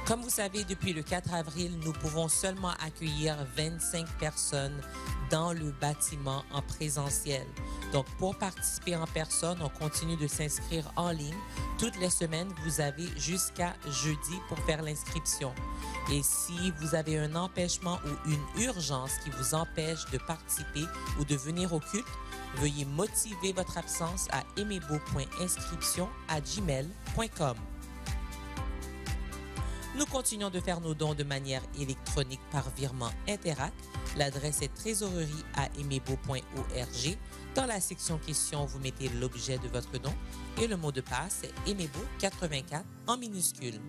Comme vous savez, depuis le 4 avril, nous pouvons seulement accueillir 25 personnes dans le bâtiment en présentiel. Donc, pour participer en personne, on continue de s'inscrire en ligne. Toutes les semaines, vous avez jusqu'à jeudi pour faire l'inscription. Et si vous avez un empêchement ou une urgence qui vous empêche de participer ou de venir au culte, veuillez motiver votre absence à aimébeau.inscription@gmail.com. Nous continuons de faire nos dons de manière électronique par virement Interac. L'adresse est trésorerie@aimébeau.org. Dans la section questions, vous mettez l'objet de votre don et le mot de passe est aimébeau84 en minuscule.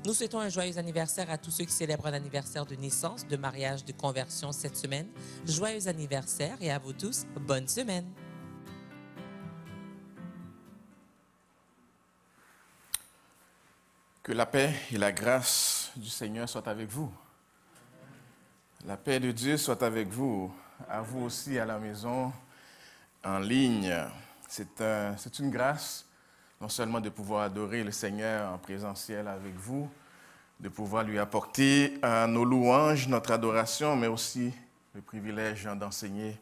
Nous souhaitons un joyeux anniversaire à tous ceux qui célèbrent un anniversaire de naissance, de mariage, de conversion cette semaine. Joyeux anniversaire et à vous tous, bonne semaine! Que la paix et la grâce du Seigneur soient avec vous. La paix de Dieu soit avec vous, à vous aussi à la maison, en ligne. C'est une grâce, non seulement de pouvoir adorer le Seigneur en présentiel avec vous, de pouvoir lui apporter nos louanges, notre adoration, mais aussi le privilège d'enseigner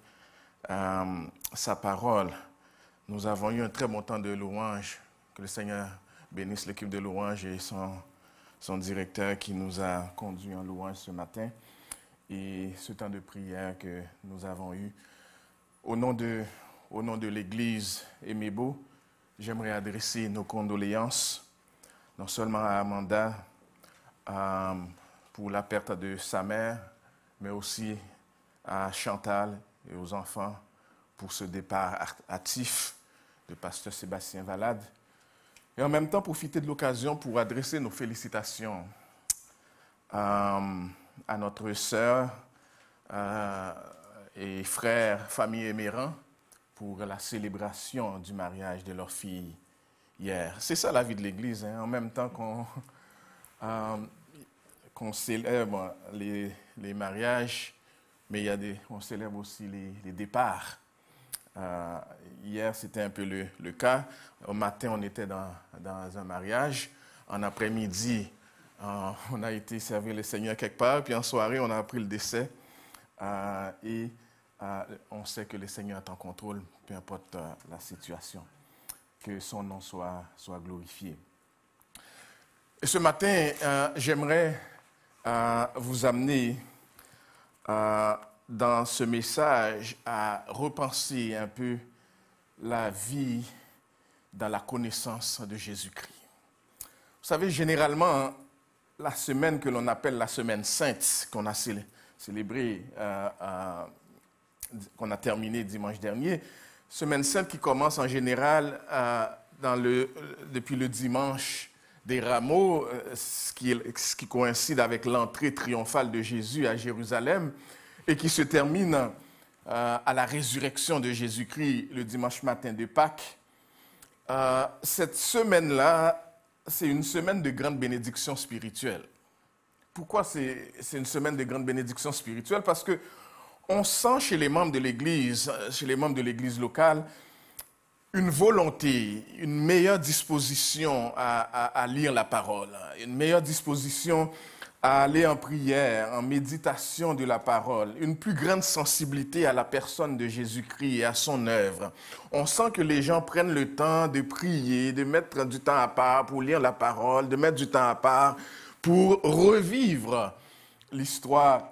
sa parole. Nous avons eu un très bon temps de louange. Que le Seigneur bénisse l'équipe de louange et son directeur qui nous a conduits en louange ce matin. Et ce temps de prière que nous avons eu. Au nom de l'Église Aimé-Beau, j'aimerais adresser nos condoléances, non seulement à Amanda pour la perte de sa mère, mais aussi à Chantal et aux enfants pour ce départ hâtif de pasteur Sébastien Valade. Et en même temps, profiter de l'occasion pour adresser nos félicitations à notre sœur et frères, famille Émérand pour la célébration du mariage de leur fille hier. C'est ça la vie de l'Église, hein? En même temps qu'on célèbre les mariages, mais on célèbre aussi les départs. Hier, c'était un peu le cas. Au matin, on était dans un mariage. En après-midi, on a été servir le Seigneur quelque part. Puis en soirée, on a appris le décès. Et on sait que le Seigneur est en contrôle, peu importe la situation. Que son nom soit glorifié. Et ce matin, j'aimerais vous amener dans ce message à repenser un peu la vie dans la connaissance de Jésus-Christ. Vous savez, généralement, la semaine que l'on appelle la semaine sainte, qu'on a célébrée, qu'on a terminée dimanche dernier, semaine sainte qui commence en général depuis le dimanche des Rameaux, ce qui coïncide avec l'entrée triomphale de Jésus à Jérusalem, et qui se termine à la résurrection de Jésus-Christ le dimanche matin de Pâques. Cette semaine-là, c'est une semaine de grande bénédiction spirituelle. Pourquoi c'est une semaine de grande bénédiction spirituelle? Parce qu'on sent chez les membres de l'Église, locale, une volonté, une meilleure disposition à lire la parole, une meilleure disposition à aller en prière, en méditation de la parole, une plus grande sensibilité à la personne de Jésus-Christ et à son œuvre. On sent que les gens prennent le temps de prier, de mettre du temps à part pour lire la parole, de mettre du temps à part pour revivre l'histoire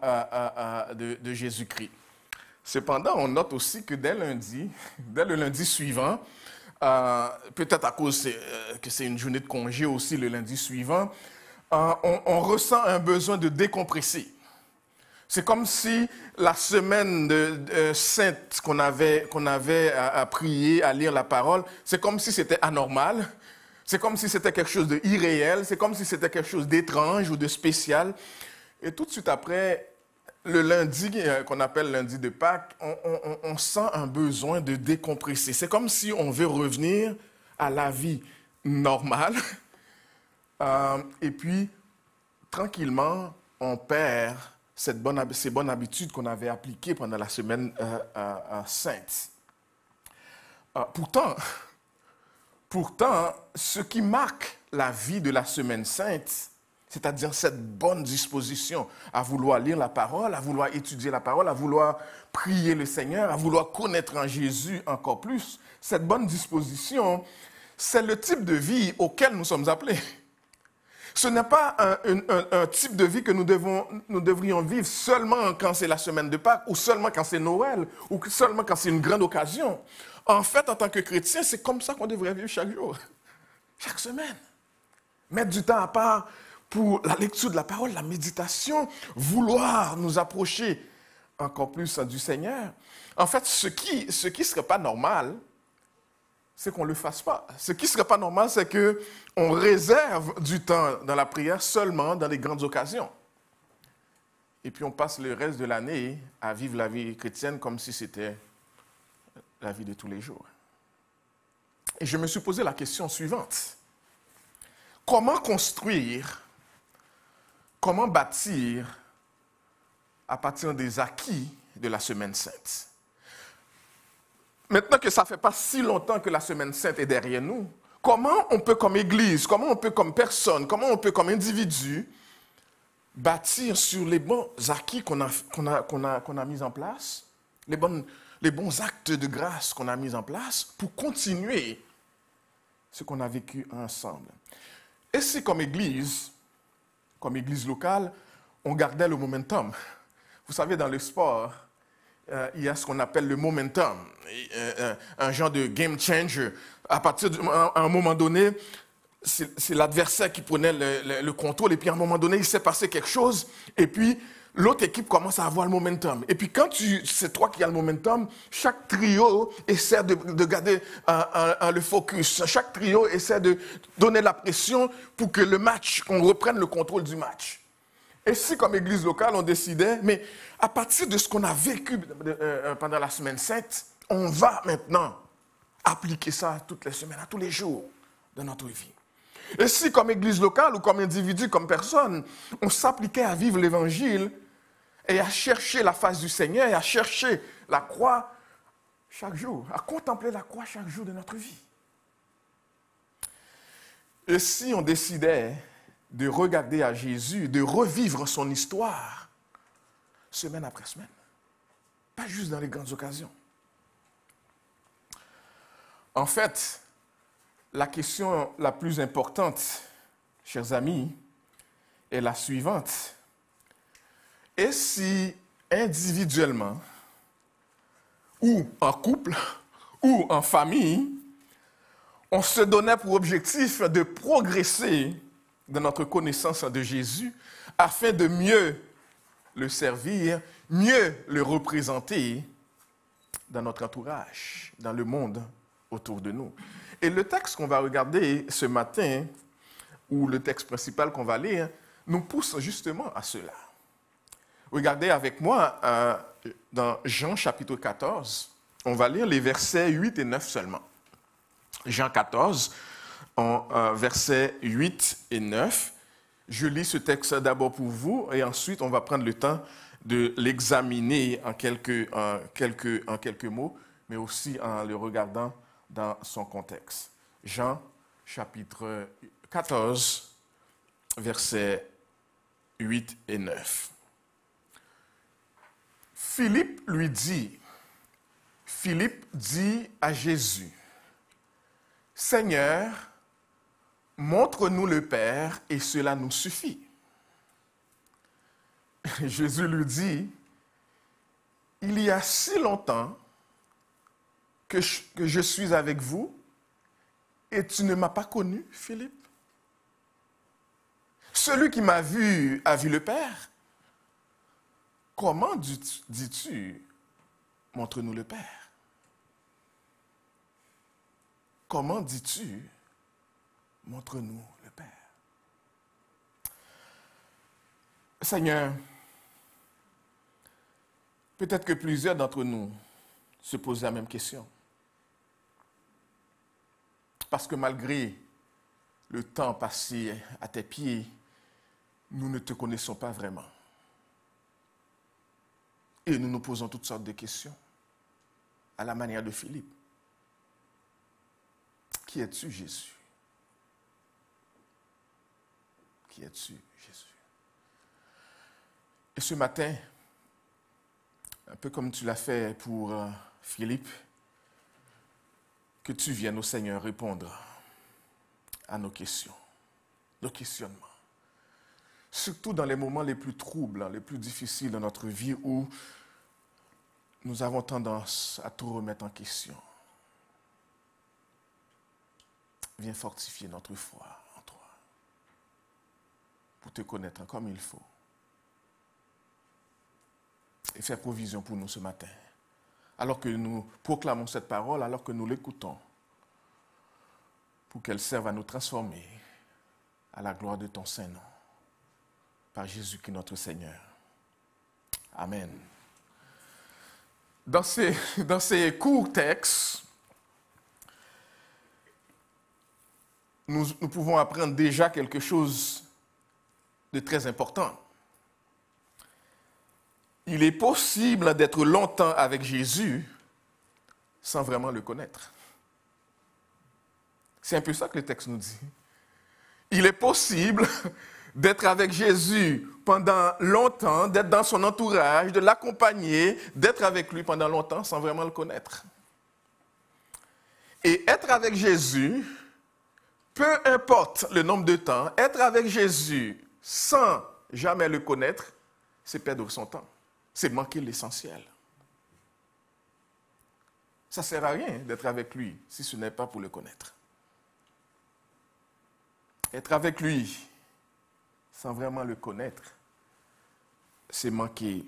de Jésus-Christ. Cependant, on note aussi que dès le lundi suivant, peut-être à cause que c'est une journée de congé aussi le lundi suivant, on ressent un besoin de décompresser. C'est comme si la semaine sainte qu'on avait à prier, à lire la parole, c'est comme si c'était anormal, c'est comme si c'était quelque chose d'irréel, c'est comme si c'était quelque chose d'étrange ou de spécial. Et tout de suite après, le lundi qu'on appelle lundi de Pâques, on sent un besoin de décompresser. C'est comme si on veut revenir à la vie normale. Et puis, tranquillement, on perd ces bonnes habitudes qu'on avait appliquées pendant la semaine sainte. Pourtant, ce qui marque la vie de la semaine sainte, c'est-à-dire cette bonne disposition à vouloir lire la parole, à vouloir étudier la parole, à vouloir prier le Seigneur, à vouloir connaître en Jésus encore plus, cette bonne disposition, c'est le type de vie auquel nous sommes appelés. Ce n'est pas un type de vie que nous devrions vivre seulement quand c'est la semaine de Pâques, ou seulement quand c'est Noël, ou seulement quand c'est une grande occasion. En fait, en tant que chrétien, c'est comme ça qu'on devrait vivre chaque jour, chaque semaine. Mettre du temps à part pour la lecture de la parole, la méditation, vouloir nous approcher encore plus du Seigneur. En fait, ce qui ne serait pas normal, c'est qu'on ne le fasse pas. Ce qui ne serait pas normal, c'est qu'on réserve du temps dans la prière seulement dans les grandes occasions. Et puis on passe le reste de l'année à vivre la vie chrétienne comme si c'était la vie de tous les jours. Et je me suis posé la question suivante. Comment construire, comment bâtir à partir des acquis de la semaine sainte? Maintenant que ça ne fait pas si longtemps que la semaine sainte est derrière nous, comment on peut comme Église, comment on peut comme personne, comment on peut comme individu bâtir sur les bons acquis qu'on a mis en place, les bons actes de grâce qu'on a mis en place pour continuer ce qu'on a vécu ensemble. Et si comme Église locale, on gardait le momentum. Vous savez, dans le sport, il y a ce qu'on appelle le momentum, un genre de game changer. À un moment donné, c'est l'adversaire qui prenait le contrôle, et puis à un moment donné, il s'est passé quelque chose, et puis l'autre équipe commence à avoir le momentum. Et puis quand c'est toi qui as le momentum, chaque trio essaie de garder le focus. Chaque trio essaie de donner la pression pour que le match, qu'on reprenne le contrôle du match. Et si, comme église locale, on décidait, mais à partir de ce qu'on a vécu pendant la semaine sainte, on va maintenant appliquer ça toutes les semaines, à tous les jours de notre vie. Et si, comme église locale ou comme individu, comme personne, on s'appliquait à vivre l'évangile et à chercher la face du Seigneur et à chercher la croix chaque jour, à contempler la croix chaque jour de notre vie. Et si on décidait de regarder à Jésus, de revivre son histoire, semaine après semaine, pas juste dans les grandes occasions. En fait, la question la plus importante, chers amis, est la suivante. Et si individuellement, ou en couple, ou en famille, on se donnait pour objectif de progresser dans notre connaissance de Jésus afin de mieux le servir, mieux le représenter dans notre entourage, dans le monde autour de nous. Et le texte qu'on va regarder ce matin, ou le texte principal qu'on va lire, nous pousse justement à cela. Regardez avec moi dans Jean chapitre 14, on va lire les versets 8 et 9 seulement. Jean 14, versets 8 et 9. Je lis ce texte d'abord pour vous et ensuite on va prendre le temps de l'examiner en quelques mots, mais aussi en le regardant dans son contexte. Jean chapitre 14, versets 8 et 9. Philippe dit à Jésus, « Seigneur, montre-nous le Père et cela nous suffit. » Jésus lui dit, « Il y a si longtemps que je suis avec vous et tu ne m'as pas connu, Philippe. Celui qui m'a vu a vu le Père. Comment dis-tu, montre-nous le Père? Comment dis-tu, montre-nous le Père? Seigneur, peut-être que plusieurs d'entre nous se posent la même question. Parce que malgré le temps passé à tes pieds, nous ne te connaissons pas vraiment. Et nous nous posons toutes sortes de questions, à la manière de Philippe. Qui es-tu, Jésus? Qui es-tu, Jésus? Et ce matin, un peu comme tu l'as fait pour Philippe, que tu viennes au Seigneur répondre à nos questions, nos questionnements. Surtout dans les moments les plus troublants, les plus difficiles de notre vie où nous avons tendance à tout remettre en question. Viens fortifier notre foi en toi pour te connaître comme il faut et faire provision pour nous ce matin. Alors que nous proclamons cette parole, alors que nous l'écoutons, pour qu'elle serve à nous transformer à la gloire de ton Saint-Nom. Par Jésus-Christ notre Seigneur. Amen. Dans ces courts textes, nous pouvons apprendre déjà quelque chose de très important. Il est possible d'être longtemps avec Jésus sans vraiment le connaître. C'est un peu ça que le texte nous dit. Il est possible d'être avec Jésus pendant longtemps, d'être dans son entourage, de l'accompagner, d'être avec lui pendant longtemps sans vraiment le connaître. Et être avec Jésus, peu importe le nombre de temps, être avec Jésus sans jamais le connaître, c'est perdre son temps. C'est manquer l'essentiel. Ça ne sert à rien d'être avec lui si ce n'est pas pour le connaître. Être avec lui sans vraiment le connaître, c'est manquer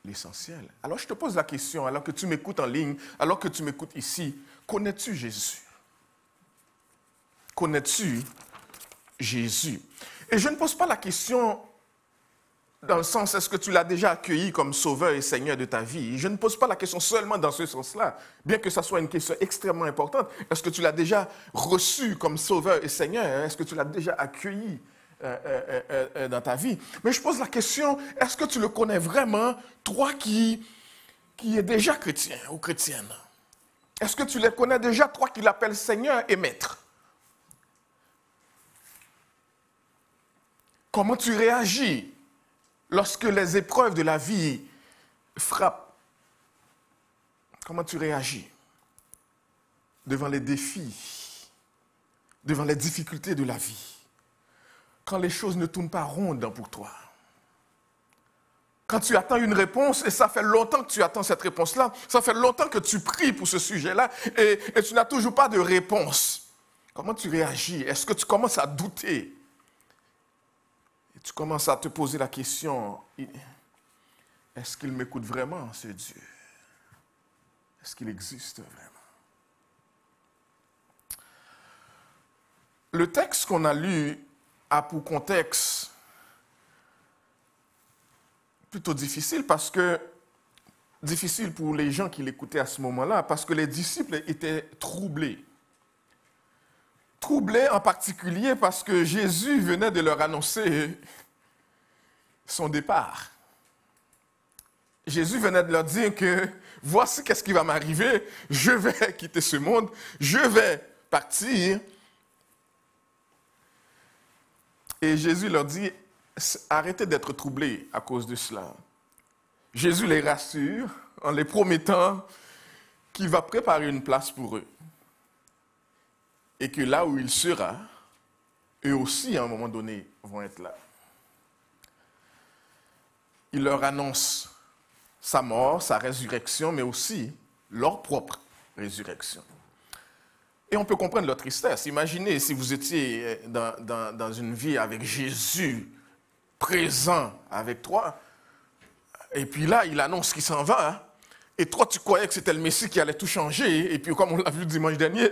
l'essentiel. Alors je te pose la question, alors que tu m'écoutes en ligne, alors que tu m'écoutes ici, connais-tu Jésus? Connais-tu Jésus? Et je ne pose pas la question dans le sens, est-ce que tu l'as déjà accueilli comme sauveur et Seigneur de ta vie? Je ne pose pas la question seulement dans ce sens-là, bien que ça soit une question extrêmement importante. Est-ce que tu l'as déjà reçu comme sauveur et Seigneur? Est-ce que tu l'as déjà accueilli dans ta vie? Mais je pose la question, est-ce que tu le connais vraiment, toi qui es déjà chrétien ou chrétienne? Est-ce que tu les connais déjà, toi qui l'appelles Seigneur et Maître? Comment tu réagis lorsque les épreuves de la vie frappent? Comment tu réagis devant les défis, devant les difficultés de la vie? Quand les choses ne tournent pas rondes pour toi? Quand tu attends une réponse, et ça fait longtemps que tu attends cette réponse-là, ça fait longtemps que tu pries pour ce sujet-là, et tu n'as toujours pas de réponse. Comment tu réagis? Est-ce que tu commences à douter? Et tu commences à te poser la question, est-ce qu'il m'écoute vraiment, ce Dieu? Est-ce qu'il existe vraiment? Le texte qu'on a lu a pour contexte plutôt difficile difficile pour les gens qui l'écoutaient à ce moment-là, parce que les disciples étaient troublés. Troublés en particulier parce que Jésus venait de leur annoncer son départ. Jésus venait de leur dire que voici qu'est-ce qui va m'arriver, je vais quitter ce monde, je vais partir. Et Jésus leur dit, arrêtez d'être troublés à cause de cela. Jésus les rassure en les promettant qu'il va préparer une place pour eux. Et que là où il sera, eux aussi, à un moment donné, vont être là. Il leur annonce sa mort, sa résurrection, mais aussi leur propre résurrection. Et on peut comprendre leur tristesse. Imaginez si vous étiez dans une vie avec Jésus présent avec toi, et puis là, il annonce qu'il s'en va, et toi, tu croyais que c'était le Messie qui allait tout changer, et puis comme on l'a vu dimanche dernier,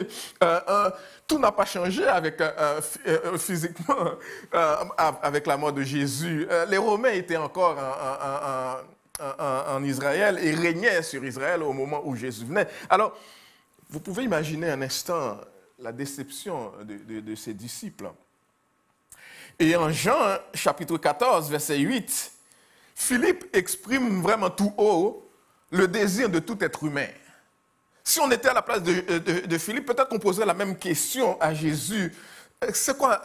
tout n'a pas changé physiquement avec la mort de Jésus. Les Romains étaient encore en Israël et régnaient sur Israël au moment où Jésus venait. Alors, vous pouvez imaginer un instant la déception de ses disciples. Et en Jean, chapitre 14, verset 8, Philippe exprime vraiment tout haut le désir de tout être humain. Si on était à la place de Philippe, peut-être qu'on poserait la même question à Jésus. C'est quoi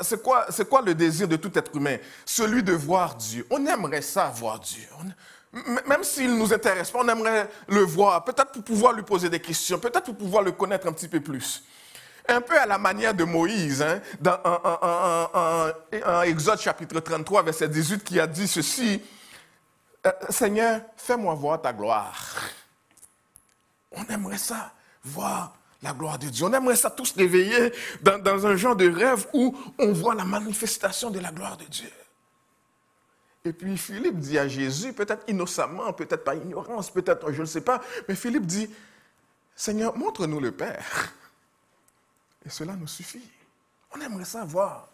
le désir de tout être humain? Celui de voir Dieu. On aimerait ça, voir Dieu. Même s'il ne nous intéresse pas, on aimerait le voir, peut-être pour pouvoir lui poser des questions, peut-être pour pouvoir le connaître un petit peu plus. Un peu à la manière de Moïse, hein, en Exode chapitre 33, verset 18, qui a dit ceci, « Seigneur, fais-moi voir ta gloire. » On aimerait ça, voir la gloire de Dieu. On aimerait ça tous réveiller dans un genre de rêve où on voit la manifestation de la gloire de Dieu. Et puis Philippe dit à Jésus, peut-être innocemment, peut-être par ignorance, peut-être, je ne sais pas, mais Philippe dit, « Seigneur, montre-nous le Père. » Et cela nous suffit. On aimerait ça voir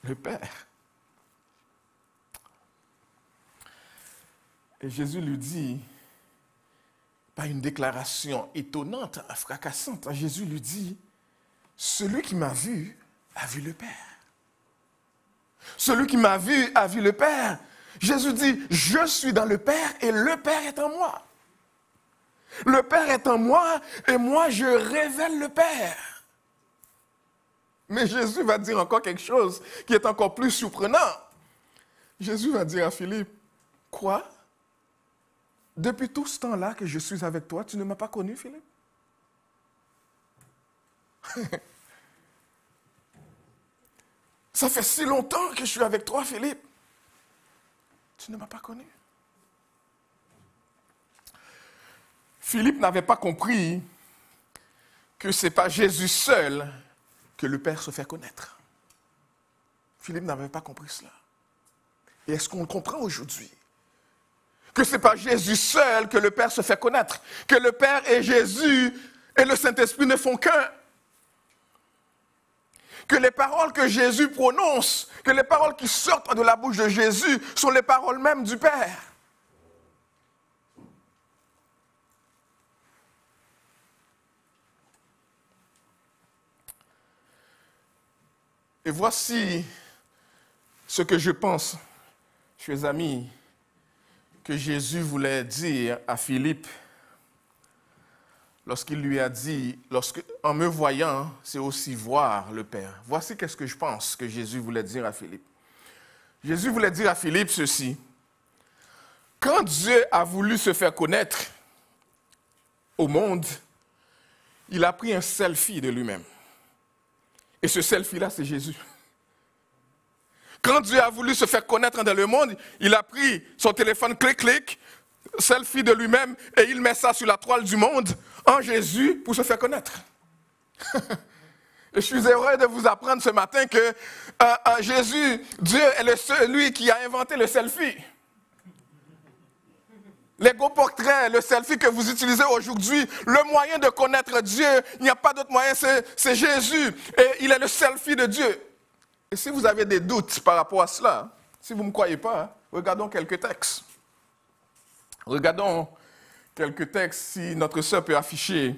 le Père. Et Jésus lui dit, pas une déclaration étonnante, fracassante, Jésus lui dit, « Celui qui m'a vu a vu le Père. » Celui qui m'a vu a vu le Père. Jésus dit, « Je suis dans le Père et le Père est en moi. » Le Père est en moi et moi je révèle le Père. Mais Jésus va dire encore quelque chose qui est encore plus surprenant. Jésus va dire à Philippe, « Quoi? Depuis tout ce temps-là que je suis avec toi, tu ne m'as pas connu, Philippe? » Ça fait si longtemps que je suis avec toi, Philippe. Tu ne m'as pas connu. Philippe n'avait pas compris que ce n'est pas Jésus seul que le Père se fait connaître. Philippe n'avait pas compris cela. Et est-ce qu'on le comprend aujourd'hui? Que ce n'est pas Jésus seul que le Père se fait connaître. Que le Père et Jésus et le Saint-Esprit ne font qu'un. que les paroles que Jésus prononce, que les paroles qui sortent de la bouche de Jésus sont les paroles mêmes du Père. Et voici ce que je pense, chers amis, que Jésus voulait dire à Philippe lorsqu'il lui a dit, en me voyant, c'est aussi voir le Père. Voici qu'est-ce que je pense que Jésus voulait dire à Philippe. Jésus voulait dire à Philippe ceci. Quand Dieu a voulu se faire connaître au monde, il a pris un selfie de lui-même. Et ce selfie-là, c'est Jésus. Quand Dieu a voulu se faire connaître dans le monde, il a pris son téléphone clic, selfie de lui-même, et il met ça sur la toile du monde en Jésus pour se faire connaître. Et je suis heureux de vous apprendre ce matin que Jésus, Dieu est celui qui a inventé le selfie. L'ego portrait, le selfie que vous utilisez aujourd'hui, le moyen de connaître Dieu, il n'y a pas d'autre moyen, c'est Jésus. Et il est le selfie de Dieu. Et si vous avez des doutes par rapport à cela, si vous ne me croyez pas, regardons quelques textes. Regardons quelques textes, si notre sœur peut afficher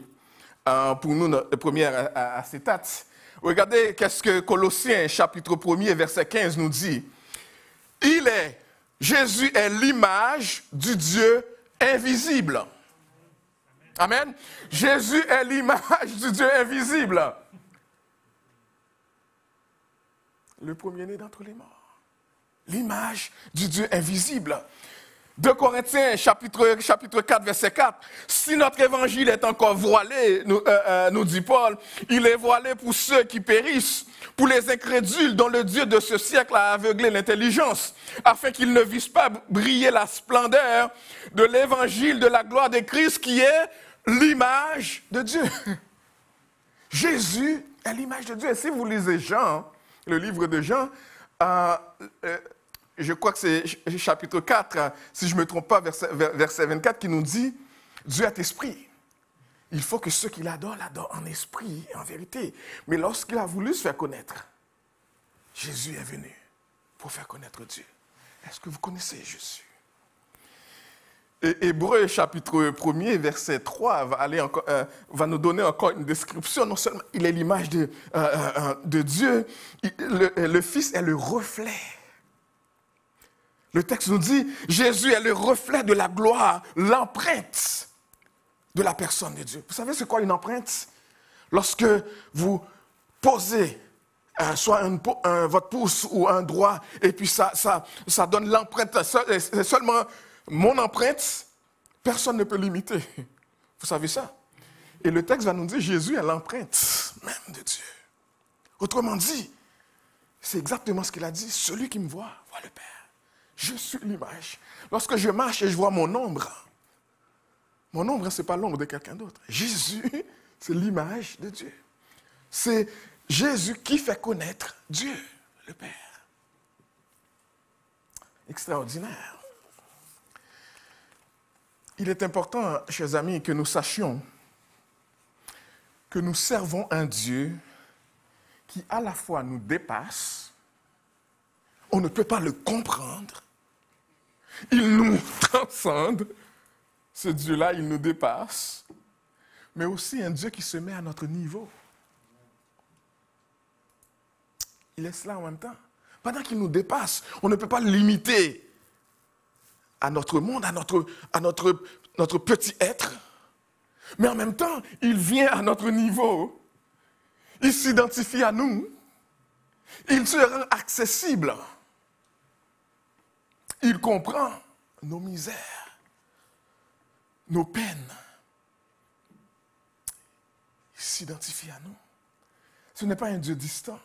pour nous le premier acétate. Regardez qu'est-ce que Colossiens, chapitre 1er, verset 15 nous dit. Jésus est l'image du Dieu invisible. Amen. Jésus est l'image du Dieu invisible. Le premier-né d'entre les morts. L'image du Dieu invisible. 2 Corinthiens, chapitre 4, verset 4. Si notre évangile est encore voilé, nous dit Paul, il est voilé pour ceux qui périssent, pour les incrédules dont le Dieu de ce siècle a aveuglé l'intelligence, afin qu'ils ne vissent pas briller la splendeur de l'évangile de la gloire de Christ qui est l'image de Dieu. Jésus est l'image de Dieu. Et si vous lisez Jean, le livre de Jean, je crois que c'est chapitre 4, si je ne me trompe pas, verset 24, qui nous dit « Dieu est esprit. Il faut que ceux qui l'adorent en esprit et en vérité. » Mais lorsqu'il a voulu se faire connaître, Jésus est venu pour faire connaître Dieu. Est-ce que vous connaissez Jésus? Et Hébreux, chapitre 1er, verset 3, va nous donner encore une description. Non seulement il est l'image de Dieu, le Fils est le reflet. Le texte nous dit, Jésus est le reflet de la gloire, l'empreinte de la personne de Dieu. Vous savez c'est quoi une empreinte? Lorsque vous posez soit votre pouce ou un doigt, et puis ça donne l'empreinte, c'est seulement mon empreinte, personne ne peut l'imiter. Vous savez ça? Et le texte va nous dire, Jésus est l'empreinte même de Dieu. Autrement dit, c'est exactement ce qu'il a dit, celui qui me voit le Père. Je suis l'image. Lorsque je marche et je vois mon ombre, ce n'est pas l'ombre de quelqu'un d'autre. Jésus, c'est l'image de Dieu. C'est Jésus qui fait connaître Dieu, le Père. Extraordinaire. Il est important, chers amis, que nous sachions que nous servons un Dieu qui à la fois nous dépasse, on ne peut pas le comprendre, il nous transcende, ce Dieu-là, il nous dépasse, mais aussi un Dieu qui se met à notre niveau. Il est cela en même temps. Pendant qu'il nous dépasse, on ne peut pas le limiter à notre monde, à notre petit être. Mais en même temps, il vient à notre niveau. Il s'identifie à nous. Il se rend accessible. Il comprend nos misères, nos peines. Il s'identifie à nous. Ce n'est pas un Dieu distant.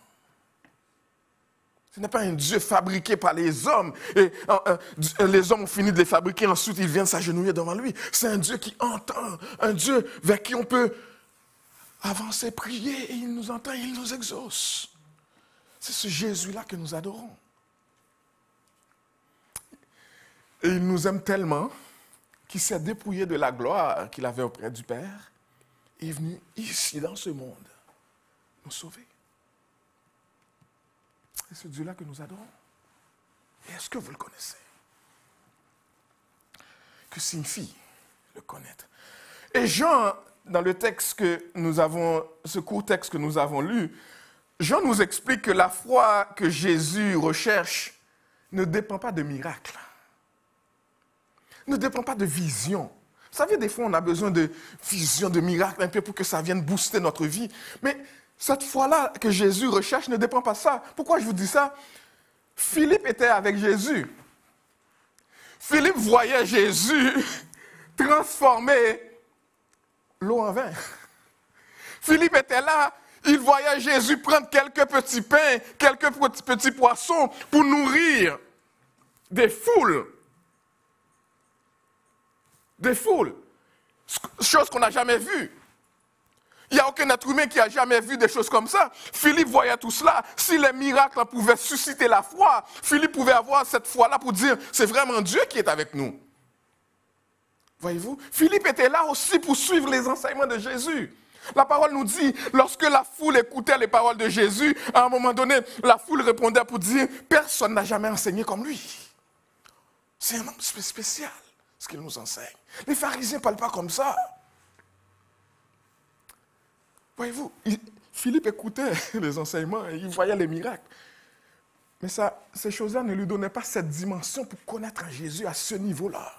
Ce n'est pas un Dieu fabriqué par les hommes. Et les hommes ont fini de les fabriquer, ensuite ils viennent s'agenouiller devant lui. C'est un Dieu qui entend, un Dieu vers qui on peut avancer, prier, et il nous entend, il nous exauce. C'est ce Jésus-là que nous adorons. Et il nous aime tellement qu'il s'est dépouillé de la gloire qu'il avait auprès du Père et est venu ici dans ce monde nous sauver. C'est ce Dieu-là que nous adorons. Et est-ce que vous le connaissez? Que signifie le connaître? Et Jean, dans le texte que nous avons, ce court texte que nous avons lu, Jean nous explique que la foi que Jésus recherche ne dépend pas de miracles, ne dépend pas de vision. Vous savez, des fois, on a besoin de vision, de miracles, un peu pour que ça vienne booster notre vie. Mais cette foi-là que Jésus recherche ne dépend pas de ça. Pourquoi je vous dis ça? Philippe était avec Jésus. Philippe voyait Jésus transformer l'eau en vin. Philippe était là, il voyait Jésus prendre quelques petits pains, quelques petits poissons pour nourrir des foules. Des foules. Chose qu'on n'a jamais vue. Il n'y a aucun être humain qui a jamais vu des choses comme ça. Philippe voyait tout cela. Si les miracles pouvaient susciter la foi, Philippe pouvait avoir cette foi-là pour dire, c'est vraiment Dieu qui est avec nous. Voyez-vous, Philippe était là aussi pour suivre les enseignements de Jésus. La parole nous dit, lorsque la foule écoutait les paroles de Jésus, à un moment donné, la foule répondait pour dire, personne n'a jamais enseigné comme lui. C'est un homme spécial, ce qu'il nous enseigne. Les pharisiens ne parlent pas comme ça. Voyez-vous, Philippe écoutait les enseignements, il voyait les miracles. Mais ça, ces choses-là ne lui donnaient pas cette dimension pour connaître Jésus à ce niveau-là.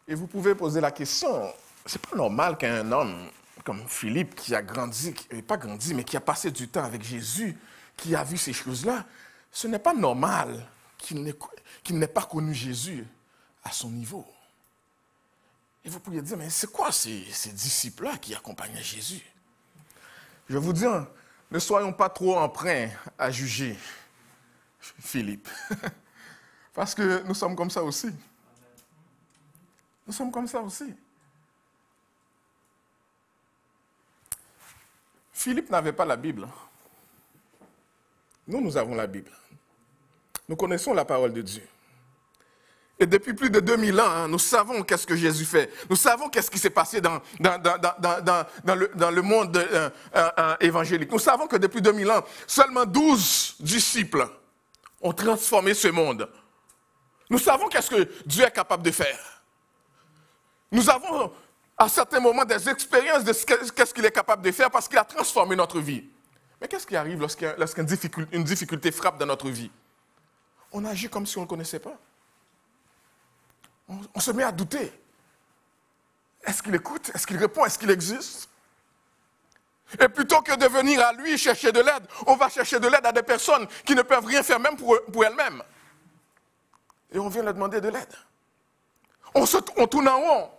Et vous pouvez poser la question, c'est pas normal qu'un homme comme Philippe, qui a grandi, pas grandi, mais qui a passé du temps avec Jésus, qui a vu ces choses-là, ce n'est pas normal qu'il n'ait pas connu Jésus à son niveau. Et vous pourriez dire, mais c'est quoi ces disciples-là qui accompagnaient Jésus? Je vais vous dire, ne soyons pas trop emprunts à juger Philippe. Parce que nous sommes comme ça aussi. Nous sommes comme ça aussi. Philippe n'avait pas la Bible. Nous avons la Bible. Nous connaissons la parole de Dieu. Et depuis plus de 2000 ans, nous savons qu'est-ce que Jésus fait. Nous savons qu'est-ce qui s'est passé dans le monde évangélique. Nous savons que depuis 2000 ans, seulement 12 disciples ont transformé ce monde. Nous savons qu'est-ce que Dieu est capable de faire. Nous avons à certains moments des expériences de qu'est-ce qu'il est capable de faire parce qu'il a transformé notre vie. Mais qu'est-ce qui arrive lorsqu'une difficulté frappe dans notre vie? On agit comme si on ne le connaissait pas. On se met à douter. Est-ce qu'il écoute? Est-ce qu'il répond? Est-ce qu'il existe? Et plutôt que de venir à lui chercher de l'aide, on va chercher de l'aide à des personnes qui ne peuvent rien faire même pour elles-mêmes. Et on vient leur demander de l'aide. On tourne en rond.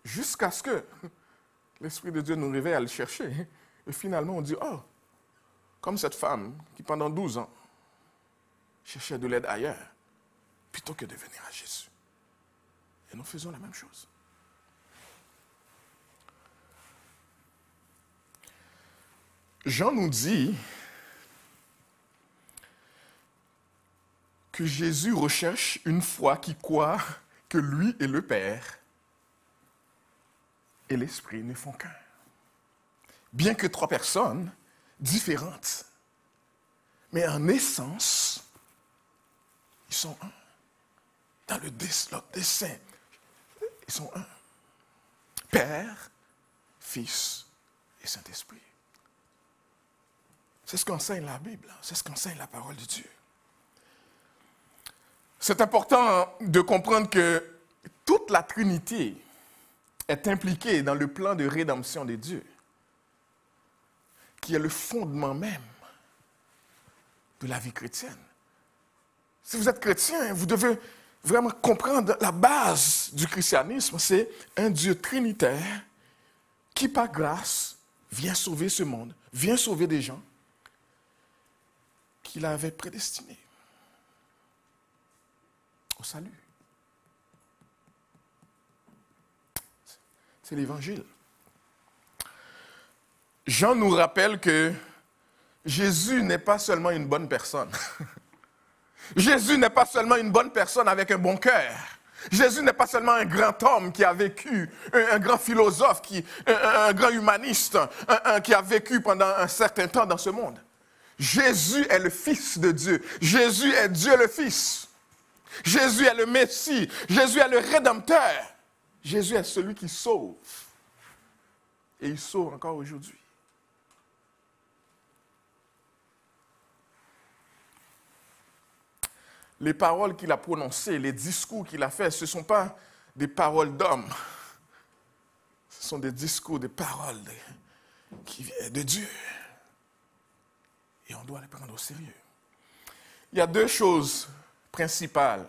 Jusqu'à ce que l'Esprit de Dieu nous réveille à le chercher. Et finalement, on dit, oh, comme cette femme qui pendant 12 ans cherchait de l'aide ailleurs, plutôt que de venir à Jésus. Et nous faisons la même chose. Jean nous dit que Jésus recherche une foi qui croit que lui et le Père et l'Esprit ne font qu'un. Bien que 3 personnes différentes, mais en essence, ils sont un. Dans leur dessein, ils sont un. Père, Fils et Saint-Esprit. C'est ce qu'enseigne la Bible, c'est ce qu'enseigne la parole de Dieu. C'est important de comprendre que toute la Trinité est impliquée dans le plan de rédemption de Dieu, qui est le fondement même de la vie chrétienne. Si vous êtes chrétien, vous devez vraiment comprendre la base du christianisme, c'est un Dieu trinitaire qui, par grâce, vient sauver ce monde, vient sauver des gens qu'il avait prédestinés au salut. C'est l'Évangile. Jean nous rappelle que Jésus n'est pas seulement une bonne personne. Jésus n'est pas seulement une bonne personne avec un bon cœur. Jésus n'est pas seulement un grand homme qui a vécu, un grand philosophe, un grand humaniste, qui a vécu pendant un certain temps dans ce monde. Jésus est le Fils de Dieu. Jésus est Dieu le Fils. Jésus est le Messie. Jésus est le Rédempteur. Jésus est celui qui sauve. Et il sauve encore aujourd'hui. Les paroles qu'il a prononcées, les discours qu'il a faits, ce ne sont pas des paroles d'hommes. Ce sont des discours, des paroles qui viennent de Dieu. Et on doit les prendre au sérieux. Il y a deux choses principales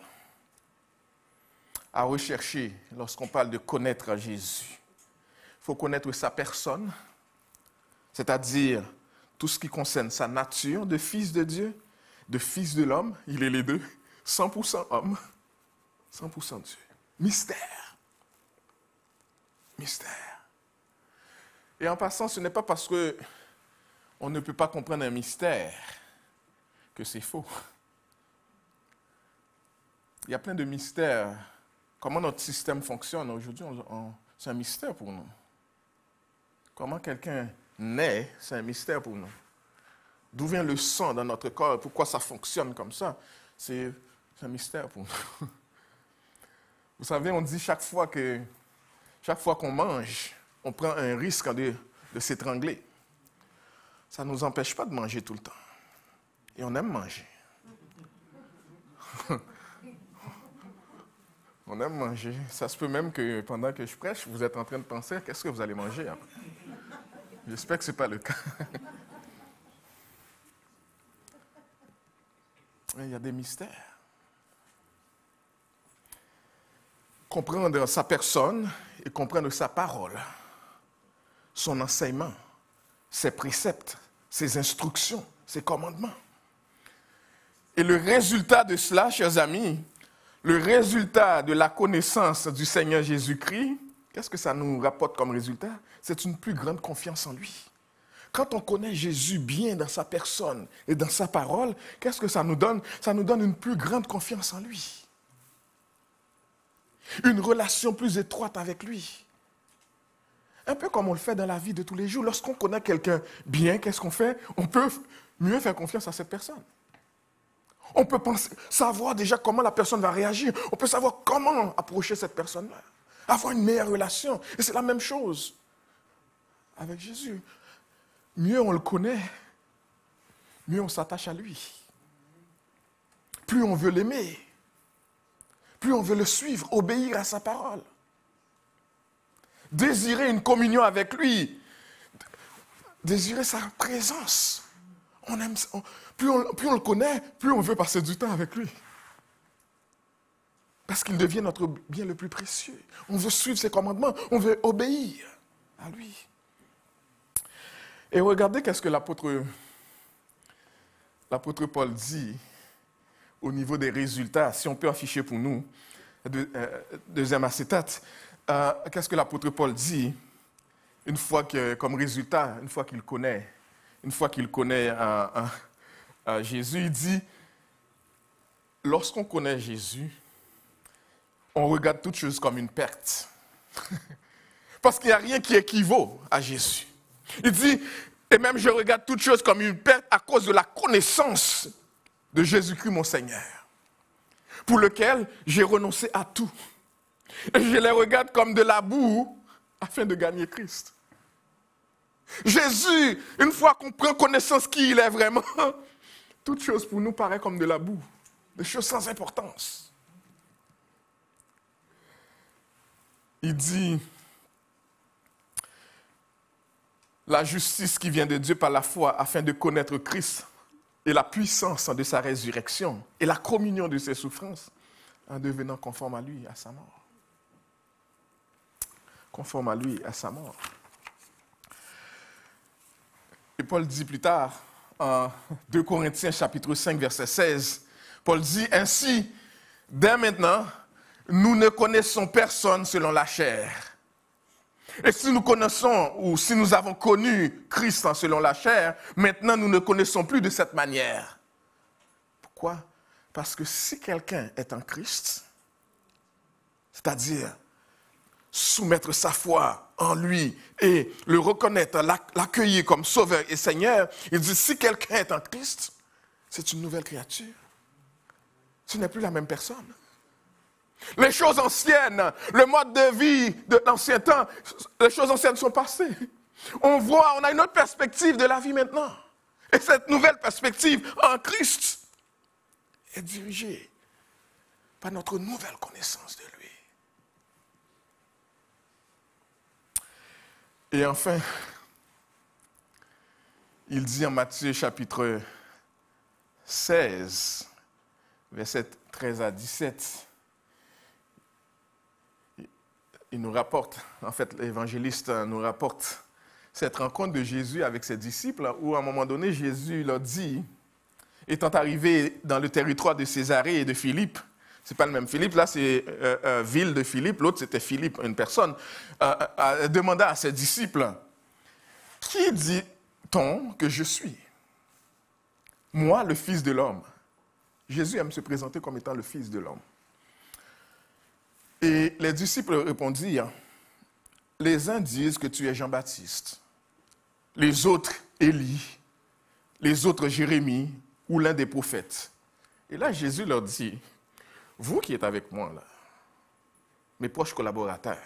à rechercher lorsqu'on parle de connaître Jésus. Il faut connaître sa personne, c'est-à-dire tout ce qui concerne sa nature de fils de Dieu, de fils de l'homme, il est les deux, 100% homme, 100% Dieu. Mystère. Mystère. Et en passant, ce n'est pas parce qu'on ne peut pas comprendre un mystère que c'est faux. Il y a plein de mystères. Comment notre système fonctionne aujourd'hui, c'est un mystère pour nous. Comment quelqu'un naît, c'est un mystère pour nous. D'où vient le sang dans notre corps, pourquoi ça fonctionne comme ça, c'est un mystère pour nous. Vous savez, on dit chaque fois qu'on mange, on prend un risque de s'étrangler. Ça ne nous empêche pas de manger tout le temps. Et on aime manger. On aime manger. Ça se peut même que pendant que je prêche, vous êtes en train de penser, qu'est-ce que vous allez manger après? J'espère que ce n'est pas le cas. Il y a des mystères. Comprendre sa personne et comprendre sa parole, son enseignement, ses préceptes, ses instructions, ses commandements. Et le résultat de cela, chers amis, le résultat de la connaissance du Seigneur Jésus-Christ, qu'est-ce que ça nous rapporte comme résultat? C'est une plus grande confiance en lui. Quand on connaît Jésus bien dans sa personne et dans sa parole, qu'est-ce que ça nous donne? Ça nous donne une plus grande confiance en lui. Une relation plus étroite avec lui. Un peu comme on le fait dans la vie de tous les jours. Lorsqu'on connaît quelqu'un bien, qu'est-ce qu'on fait? On peut mieux faire confiance à cette personne. On peut savoir déjà comment la personne va réagir. On peut savoir comment approcher cette personne-là. Avoir une meilleure relation. Et c'est la même chose avec Jésus. Mieux on le connaît, mieux on s'attache à lui. Plus on veut l'aimer, plus on veut le suivre, obéir à sa parole. Désirer une communion avec lui, désirer sa présence. On aime, plus on le connaît, plus on veut passer du temps avec lui. Parce qu'il devient notre bien le plus précieux. On veut suivre ses commandements, on veut obéir à lui. Et regardez qu'est-ce que l'apôtre Paul dit au niveau des résultats, si on peut afficher pour nous, deuxième acétate, qu'est-ce que l'apôtre Paul dit une fois que, comme résultat, une fois qu'il connaît Jésus, il dit, lorsqu'on connaît Jésus, on regarde toute chose comme une perte. Parce qu'il n'y a rien qui équivaut à Jésus. Il dit, et même je regarde toute chose comme une perte à cause de la connaissance de Jésus-Christ mon Seigneur, pour lequel j'ai renoncé à tout. Et je les regarde comme de la boue afin de gagner Christ. Jésus, une fois qu'on prend connaissance qui il est vraiment, toute chose pour nous paraît comme de la boue, des choses sans importance. Il dit, la justice qui vient de Dieu par la foi afin de connaître Christ et la puissance de sa résurrection et la communion de ses souffrances en devenant conforme à lui, à sa mort. Conforme à lui, à sa mort. Et Paul dit plus tard, en 2 Corinthiens chapitre 5, verset 16, Paul dit, ainsi, dès maintenant, nous ne connaissons personne selon la chair. Et si nous connaissons, ou si nous avons connu Christ selon la chair, maintenant nous ne connaissons plus de cette manière. Pourquoi? Parce que si quelqu'un est en Christ, c'est-à-dire soumettre sa foi en lui et le reconnaître, l'accueillir comme sauveur et Seigneur, il dit, si quelqu'un est en Christ, c'est une nouvelle créature. Ce n'est plus la même personne. Les choses anciennes, le mode de vie de l'ancien temps, les choses anciennes sont passées. On a une autre perspective de la vie maintenant. Et cette nouvelle perspective en Christ est dirigée par notre nouvelle connaissance de lui. Et enfin, il dit en Matthieu chapitre 16, versets 13 à 17, il nous rapporte, en fait l'évangéliste nous rapporte cette rencontre de Jésus avec ses disciples, où à un moment donné, Jésus leur dit, étant arrivé dans le territoire de Césarée et de Philippe, ce n'est pas le même Philippe, là c'est ville de Philippe, l'autre c'était Philippe, une personne, demanda à ses disciples, « Qui dit-on que je suis? Moi, le Fils de l'homme. » Jésus aime se présenter comme étant le Fils de l'homme. Et les disciples répondirent, « Les uns disent que tu es Jean-Baptiste, les autres Élie, les autres Jérémie ou l'un des prophètes. » Et là, Jésus leur dit, « Vous qui êtes avec moi là, mes proches collaborateurs,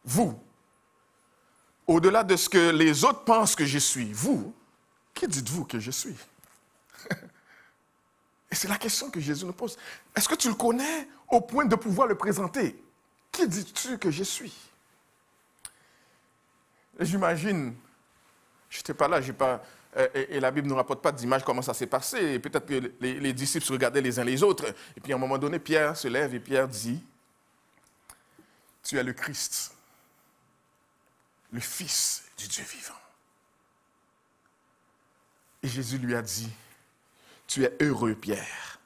vous, au-delà de ce que les autres pensent que je suis, vous, qui dites-vous que je suis? » Et c'est la question que Jésus nous pose. Est-ce que tu le connais au point de pouvoir le présenter? Qui dis-tu que je suis? Et j'imagine, je n'étais pas là, et la Bible ne nous rapporte pas d'image comment ça s'est passé. Et peut-être que les disciples se regardaient les uns les autres. Et puis à un moment donné, Pierre se lève et Pierre dit, « Tu es le Christ, le Fils du Dieu vivant. » Et Jésus lui a dit, « Tu es heureux, Pierre,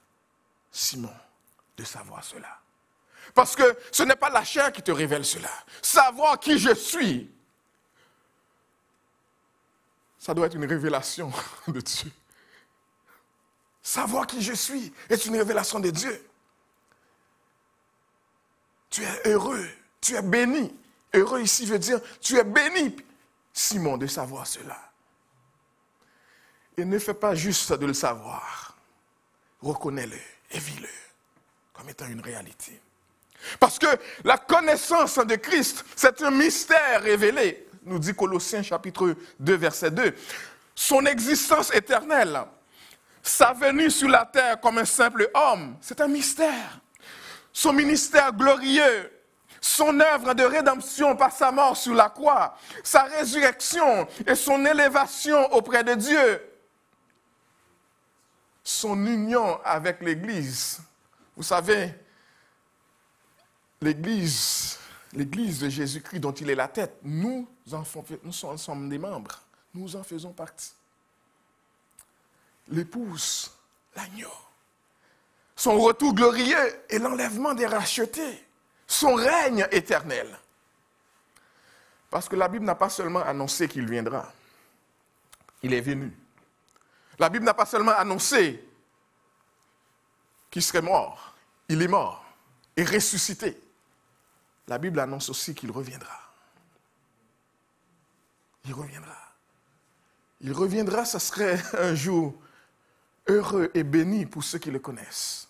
Simon, de savoir cela. » Parce que ce n'est pas la chair qui te révèle cela. Savoir qui je suis, ça doit être une révélation de Dieu. Savoir qui je suis est une révélation de Dieu. Tu es heureux, tu es béni. Heureux ici veut dire, tu es béni, Simon, de savoir cela. Et ne fais pas juste de le savoir. Reconnais-le et vis-le comme étant une réalité. Parce que la connaissance de Christ, c'est un mystère révélé, nous dit Colossiens chapitre 2, verset 2. Son existence éternelle, sa venue sur la terre comme un simple homme, c'est un mystère. Son ministère glorieux, son œuvre de rédemption par sa mort sur la croix, sa résurrection et son élévation auprès de Dieu, son union avec l'Église. Vous savez, l'Église de Jésus-Christ dont il est la tête, nous sommes des membres, nous en faisons partie. L'épouse, l'agneau, son retour glorieux et l'enlèvement des rachetés, son règne éternel. Parce que la Bible n'a pas seulement annoncé qu'il viendra, il est venu. La Bible n'a pas seulement annoncé qu'il serait mort, il est mort et ressuscité. La Bible annonce aussi qu'il reviendra. Il reviendra. Il reviendra, ce serait un jour heureux et béni pour ceux qui le connaissent.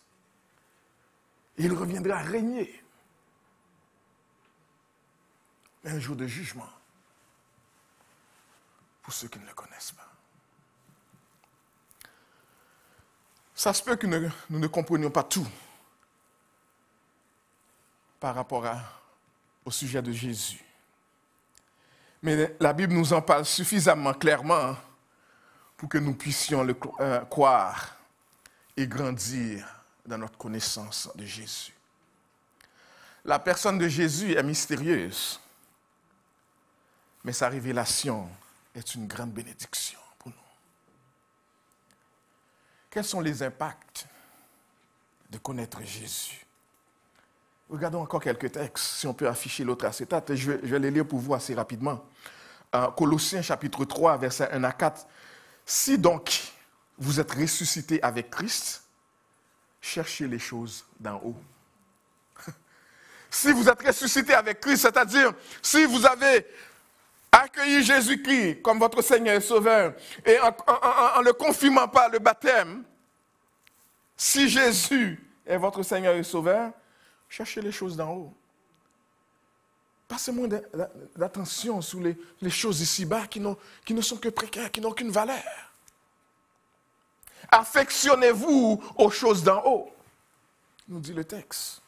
Il reviendra régner. Un jour de jugement pour ceux qui ne le connaissent pas. Ça se peut que nous ne comprenions pas tout par rapport au sujet de Jésus. Mais la Bible nous en parle suffisamment clairement pour que nous puissions le croire et grandir dans notre connaissance de Jésus. La personne de Jésus est mystérieuse, mais sa révélation est une grande bénédiction pour nous. Quels sont les impacts de connaître Jésus? Regardons encore quelques textes, si on peut afficher l'autre acétate. Je vais les lire pour vous assez rapidement. Colossiens chapitre 3, versets 1 à 4. « Si donc vous êtes ressuscités avec Christ, cherchez les choses d'en haut. » si vous êtes ressuscité avec Christ, c'est-à-dire si vous avez accueilli Jésus-Christ comme votre Seigneur et Sauveur, et en le confirmant par le baptême, si Jésus est votre Seigneur et Sauveur, cherchez les choses d'en haut. Passez moins d'attention sur les choses ici-bas qui ne sont que précaires, qui n'ont aucune valeur. Affectionnez-vous aux choses d'en haut, nous dit le texte.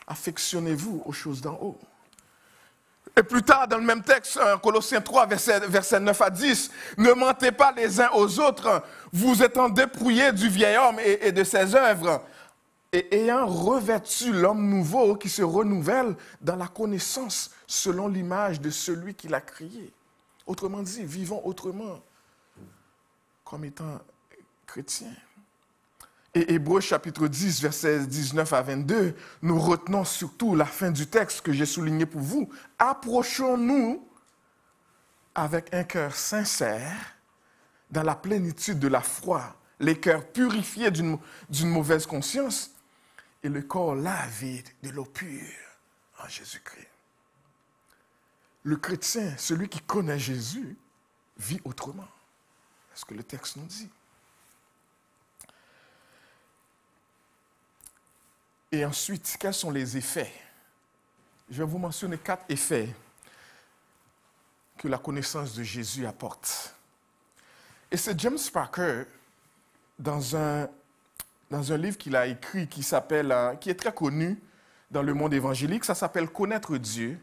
Affectionnez-vous aux choses d'en haut. Et plus tard, dans le même texte, Colossiens 3, versets 9 à 10, ne mentez pas les uns aux autres, vous étant dépouillés du vieil homme et de ses œuvres, et ayant revêtu l'homme nouveau qui se renouvelle dans la connaissance selon l'image de celui qui l'a créé. Autrement dit, vivons autrement, comme étant chrétiens. Et Hébreux chapitre 10, versets 19 à 22, nous retenons surtout la fin du texte que j'ai souligné pour vous. Approchons-nous avec un cœur sincère, dans la plénitude de la foi, les cœurs purifiés d'une mauvaise conscience et le corps lavé de l'eau pure en Jésus-Christ. Le chrétien, celui qui connaît Jésus, vit autrement. C'est ce que le texte nous dit. Et ensuite, quels sont les effets? Je vais vous mentionner 4 effets que la connaissance de Jésus apporte. Et c'est James Parker, dans un livre qu'il a écrit qui est très connu dans le monde évangélique, ça s'appelle « Connaître Dieu ».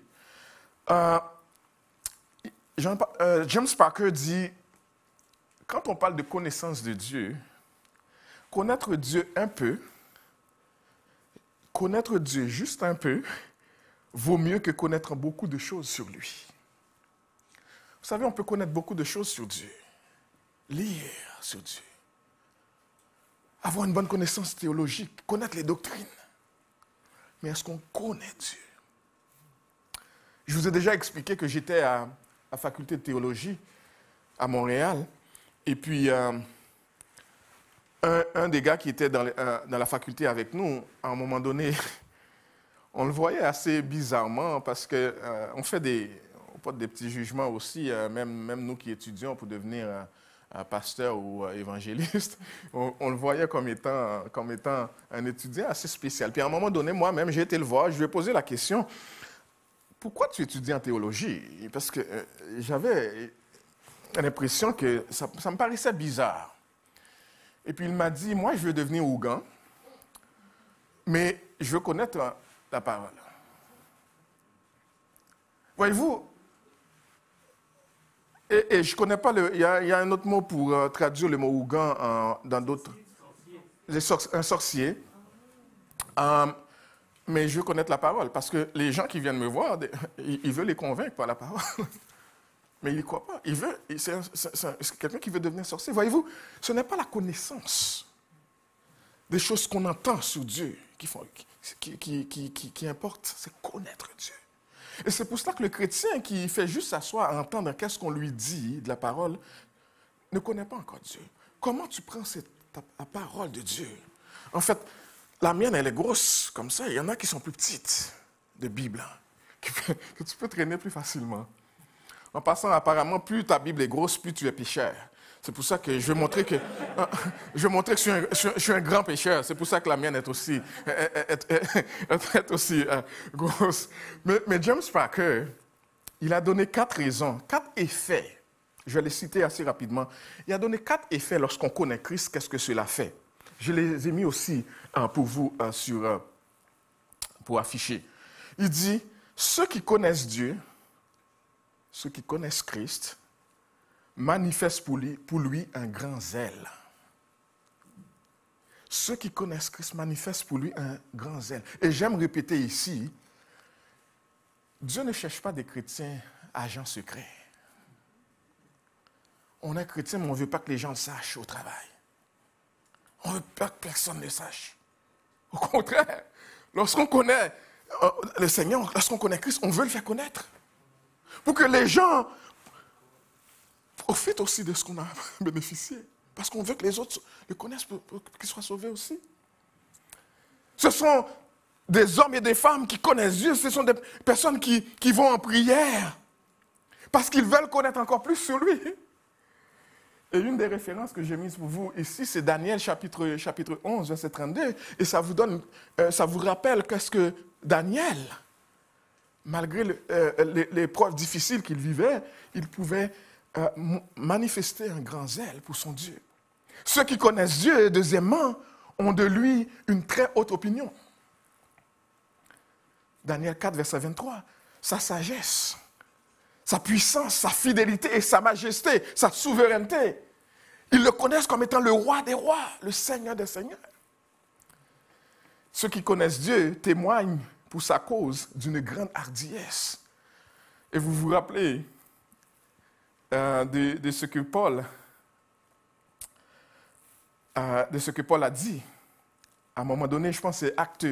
James Parker dit, quand on parle de connaissance de Dieu, connaître Dieu un peu, connaître Dieu juste un peu, vaut mieux que connaître beaucoup de choses sur lui. Vous savez, on peut connaître beaucoup de choses sur Dieu, lire sur Dieu, avoir une bonne connaissance théologique, connaître les doctrines. Mais est-ce qu'on connaît Dieu? Je vous ai déjà expliqué que j'étais à la faculté de théologie à Montréal, et puis un des gars qui était dans la faculté avec nous, à un moment donné, on le voyait assez bizarrement parce qu'on porte des petits jugements aussi, même nous qui étudions pour devenir pasteur ou évangéliste, on le voyait comme étant un étudiant assez spécial. Puis à un moment donné, moi-même, j'ai été le voir, je lui ai posé la question, pourquoi tu étudies en théologie? Parce que j'avais l'impression que ça me paraissait bizarre. Et puis il m'a dit, moi je veux devenir Ougan, mais je veux connaître la parole. Voyez-vous, et je ne connais pas, il y a un autre mot pour traduire le mot Ougan dans d'autres. Un sorcier. Mais je veux connaître la parole, parce que les gens qui viennent me voir, ils veulent les convaincre par la parole. Mais il n'y croit pas. C'est quelqu'un qui veut devenir sorcier. Voyez-vous, ce n'est pas la connaissance des choses qu'on entend sur Dieu qui importe, c'est connaître Dieu. Et c'est pour cela que le chrétien qui fait juste s'asseoir à entendre qu'est-ce qu'on lui dit de la parole, ne connaît pas encore Dieu. Comment tu prends la parole de Dieu? En fait, la mienne, elle est grosse comme ça. Il y en a qui sont plus petites, de Bible, que tu peux traîner plus facilement. En passant, apparemment, plus ta Bible est grosse, plus tu es pécheur. C'est pour ça que je vais montrer que je suis un grand pécheur. C'est pour ça que la mienne est aussi grosse. Mais James Parker, il a donné 4 raisons, 4 effets. Je vais les citer assez rapidement. Il a donné 4 effets lorsqu'on connaît Christ. Qu'est-ce que cela fait? Je les ai mis aussi pour vous pour afficher. Il dit, ceux qui connaissent Dieu, ceux qui connaissent Christ, manifestent pour lui un grand zèle. Ceux qui connaissent Christ manifestent pour lui un grand zèle. Et j'aime répéter ici, Dieu ne cherche pas des chrétiens agents secrets. On est chrétien, mais on ne veut pas que les gens le sachent au travail. On ne veut pas que personne ne le sache. Au contraire, lorsqu'on connaît le Seigneur, lorsqu'on connaît Christ, on veut le faire connaître. Pour que les gens profitent aussi de ce qu'on a bénéficié. Parce qu'on veut que les autres le connaissent pour qu'ils soient sauvés aussi. Ce sont des hommes et des femmes qui connaissent Dieu, ce sont des personnes qui vont en prière parce qu'ils veulent connaître encore plus sur lui. Et une des références que j'ai mises pour vous ici, c'est Daniel chapitre 11, verset 32. Et ça vous rappelle qu'est-ce que Daniel, malgré l'épreuve difficile qu'il vivait, il pouvait manifester un grand zèle pour son Dieu. Ceux qui connaissent Dieu, deuxièmement, ont de lui une très haute opinion. Daniel 4, verset 23, sa sagesse, sa puissance, sa fidélité et sa majesté, sa souveraineté. Ils le connaissent comme étant le roi des rois, le Seigneur des seigneurs. Ceux qui connaissent Dieu témoignent pour sa cause d'une grande hardiesse. Et vous vous rappelez de ce que Paul a dit. À un moment donné, je pense que c'est Actes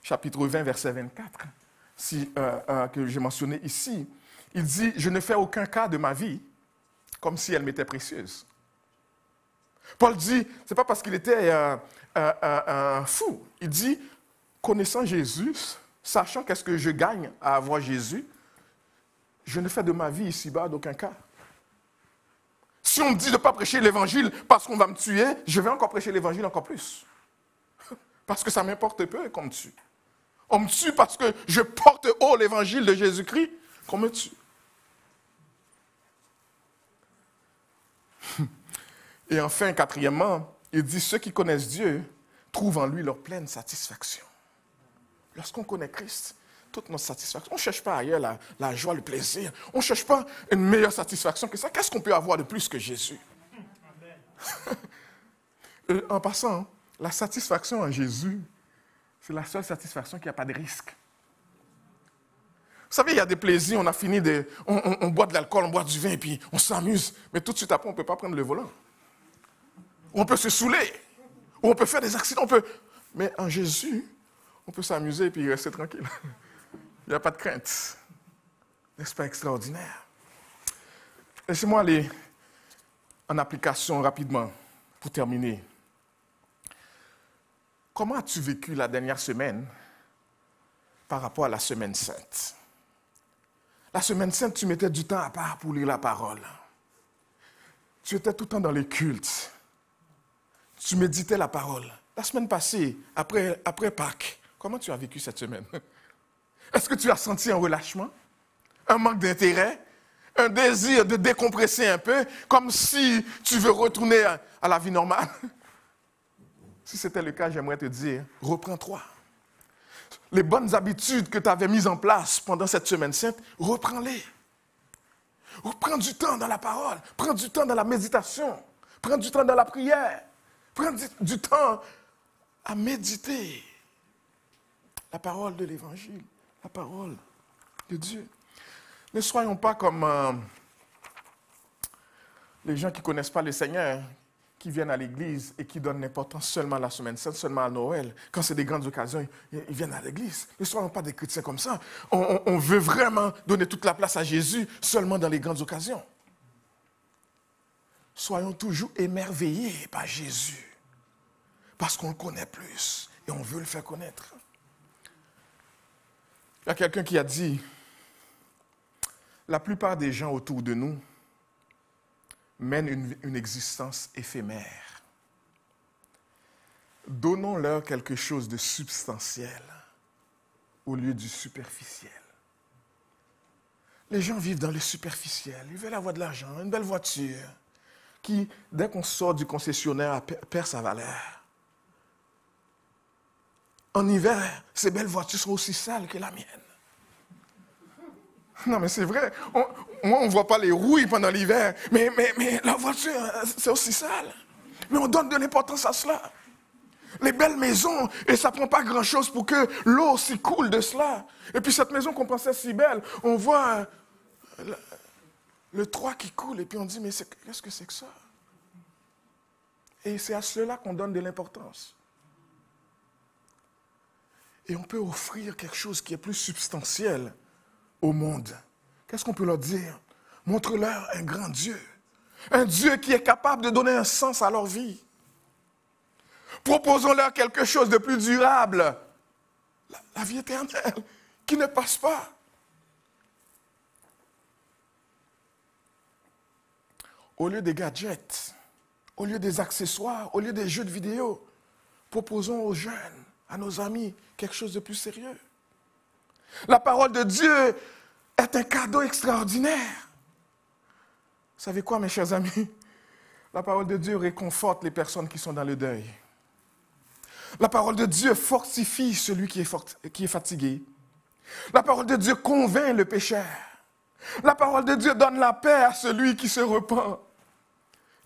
chapitre 20, verset 24, que j'ai mentionné ici. Il dit, je ne fais aucun cas de ma vie comme si elle m'était précieuse. Paul dit, ce n'est pas parce qu'il était fou. Il dit, connaissant Jésus, sachant qu'est-ce que je gagne à avoir Jésus, je ne fais de ma vie ici-bas d'aucun cas. Si on me dit de ne pas prêcher l'évangile parce qu'on va me tuer, je vais encore prêcher l'évangile encore plus. Parce que ça m'importe peu qu'on me tue. On me tue parce que je porte haut l'évangile de Jésus-Christ, qu'on me tue. Et enfin, quatrièmement, il dit, ceux qui connaissent Dieu trouvent en lui leur pleine satisfaction. Lorsqu'on connaît Christ, toute notre satisfaction, on ne cherche pas ailleurs la joie, le plaisir. On ne cherche pas une meilleure satisfaction que ça. Qu'est-ce qu'on peut avoir de plus que Jésus? En passant, la satisfaction en Jésus, c'est la seule satisfaction qui n'a pas de risque. Vous savez, il y a des plaisirs, on a fini on boit de l'alcool, on boit du vin, et puis on s'amuse. Mais tout de suite après, on ne peut pas prendre le volant. On peut se saouler, ou on peut faire des accidents. Mais en Jésus, on peut s'amuser et puis rester tranquille. Il n'y a pas de crainte. N'est-ce pas extraordinaire? Laissez-moi aller en application rapidement pour terminer. Comment as-tu vécu la dernière semaine par rapport à la semaine sainte? La semaine sainte, tu mettais du temps à part pour lire la parole. Tu étais tout le temps dans les cultes. Tu méditais la parole. La semaine passée, après Pâques, comment tu as vécu cette semaine? Est-ce que tu as senti un relâchement? Un manque d'intérêt? Un désir de décompresser un peu? Comme si tu veux retourner à la vie normale? Si c'était le cas, j'aimerais te dire, reprends-toi. Les bonnes habitudes que tu avais mises en place pendant cette semaine sainte, reprends-les. Prends du temps dans la parole. Prends du temps dans la méditation. Prends du temps dans la prière. Prends du temps à méditer la parole de l'Évangile, la parole de Dieu. Ne soyons pas comme les gens qui ne connaissent pas le Seigneur, qui viennent à l'église et qui donnent l'importance seulement à la semaine sainte, seulement à Noël. Quand c'est des grandes occasions, ils viennent à l'église. Ne soyons pas des chrétiens comme ça. On veut vraiment donner toute la place à Jésus seulement dans les grandes occasions. Soyons toujours émerveillés par Jésus, parce qu'on le connaît plus et on veut le faire connaître. Il y a quelqu'un qui a dit, la plupart des gens autour de nous mènent une existence éphémère. Donnons-leur quelque chose de substantiel au lieu du superficiel. Les gens vivent dans le superficiel. Ils veulent avoir de l'argent, une belle voiture, qui, dès qu'on sort du concessionnaire, perd sa valeur. En hiver, ces belles voitures sont aussi sales que la mienne. Non, mais c'est vrai. Moi, on ne voit pas les rouilles pendant l'hiver, mais la voiture, c'est aussi sale. Mais on donne de l'importance à cela. Les belles maisons, et ça ne prend pas grand-chose pour que l'eau s'y coule de cela. Et puis cette maison qu'on pensait si belle, on voit le toit qui coule, et puis on dit, mais qu'est-ce que c'est que ça? Et c'est à cela qu'on donne de l'importance. Et on peut offrir quelque chose qui est plus substantiel au monde. Qu'est-ce qu'on peut leur dire? Montre-leur un grand Dieu. Un Dieu qui est capable de donner un sens à leur vie. Proposons-leur quelque chose de plus durable. La vie éternelle qui ne passe pas. Au lieu des gadgets, au lieu des accessoires, au lieu des jeux de vidéo, proposons aux jeunes, à nos amis, quelque chose de plus sérieux. La parole de Dieu est un cadeau extraordinaire. Vous savez quoi, mes chers amis? La parole de Dieu réconforte les personnes qui sont dans le deuil. La parole de Dieu fortifie celui qui est fatigué. La parole de Dieu convainc le pécheur. La parole de Dieu donne la paix à celui qui se repent.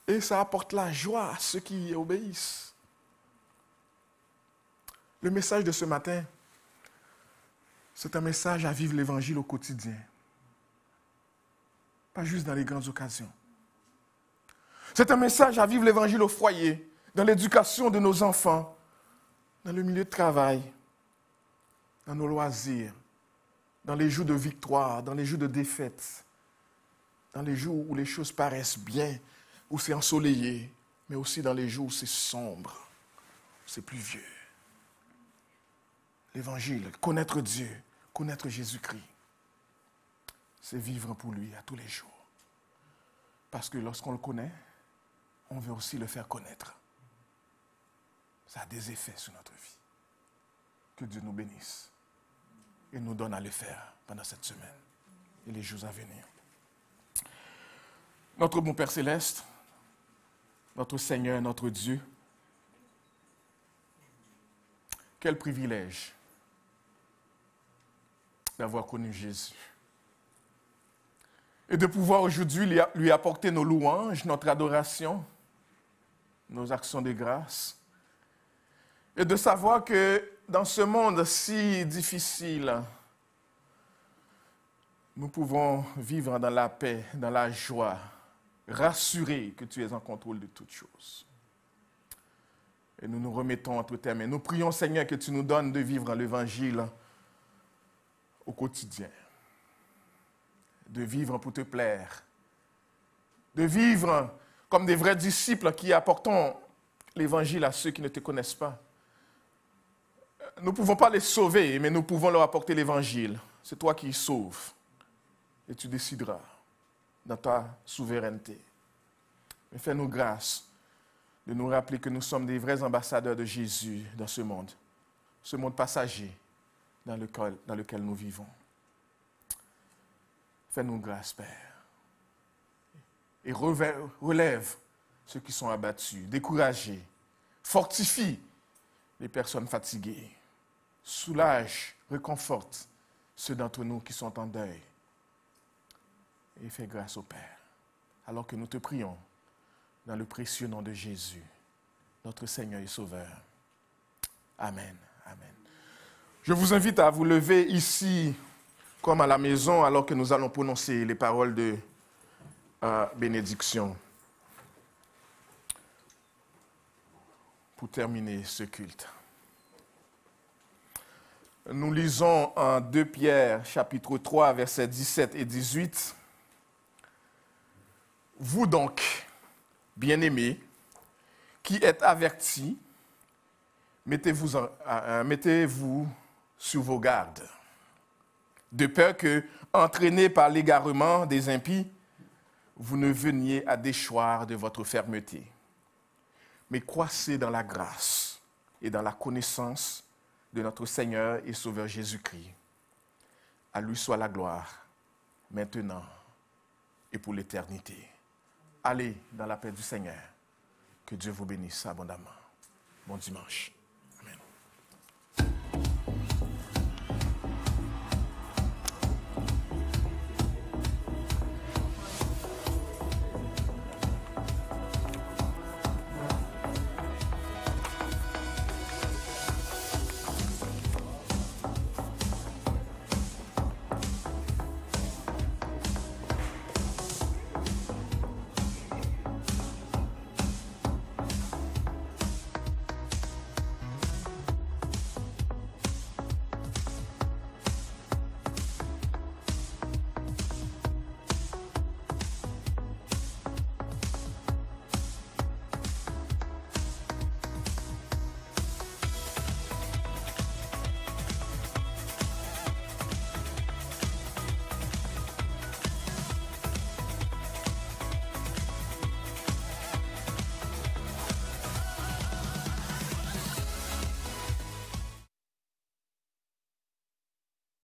Et ça apporte la joie à ceux qui obéissent. Le message de ce matin, c'est un message à vivre l'Évangile au quotidien. Pas juste dans les grandes occasions. C'est un message à vivre l'Évangile au foyer, dans l'éducation de nos enfants, dans le milieu de travail, dans nos loisirs, dans les jours de victoire, dans les jours de défaite, dans les jours où les choses paraissent bien, où c'est ensoleillé, mais aussi dans les jours où c'est sombre, où c'est pluvieux. L'Évangile, connaître Dieu, connaître Jésus-Christ, c'est vivre pour lui à tous les jours. Parce que lorsqu'on le connaît, on veut aussi le faire connaître. Ça a des effets sur notre vie. Que Dieu nous bénisse et nous donne à le faire pendant cette semaine et les jours à venir. Notre bon Père Céleste, notre Seigneur, notre Dieu, quel privilège d'avoir connu Jésus. Et de pouvoir aujourd'hui lui apporter nos louanges, notre adoration, nos actions de grâce. Et de savoir que dans ce monde si difficile, nous pouvons vivre dans la paix, dans la joie, rassurés que tu es en contrôle de toutes choses. Et nous nous remettons entre tes mains. Nous prions, Seigneur, que tu nous donnes de vivre l'Évangile au quotidien. De vivre pour te plaire. De vivre comme des vrais disciples qui apportons l'Évangile à ceux qui ne te connaissent pas. Nous ne pouvons pas les sauver, mais nous pouvons leur apporter l'Évangile. C'est toi qui les sauves. Et tu décideras dans ta souveraineté. Mais fais-nous grâce de nous rappeler que nous sommes des vrais ambassadeurs de Jésus dans ce monde passager dans lequel nous vivons. Fais-nous grâce, Père. Et relève ceux qui sont abattus, découragés. Fortifie les personnes fatiguées. Soulage, réconforte ceux d'entre nous qui sont en deuil. Et fais grâce au Père, alors que nous te prions dans le précieux nom de Jésus, notre Seigneur et Sauveur. Amen. Amen. Je vous invite à vous lever ici, comme à la maison, alors que nous allons prononcer les paroles de bénédiction pour terminer ce culte. Nous lisons en 2 Pierre, chapitre 3, versets 17 et 18. Vous donc, bien-aimés, qui êtes avertis, mettez-vous sur vos gardes, de peur que, entraînés par l'égarement des impies, vous ne veniez à déchoir de votre fermeté. Mais croissez dans la grâce et dans la connaissance de notre Seigneur et Sauveur Jésus-Christ. À lui soit la gloire, maintenant et pour l'éternité. Allez dans la paix du Seigneur. Que Dieu vous bénisse abondamment. Bon dimanche.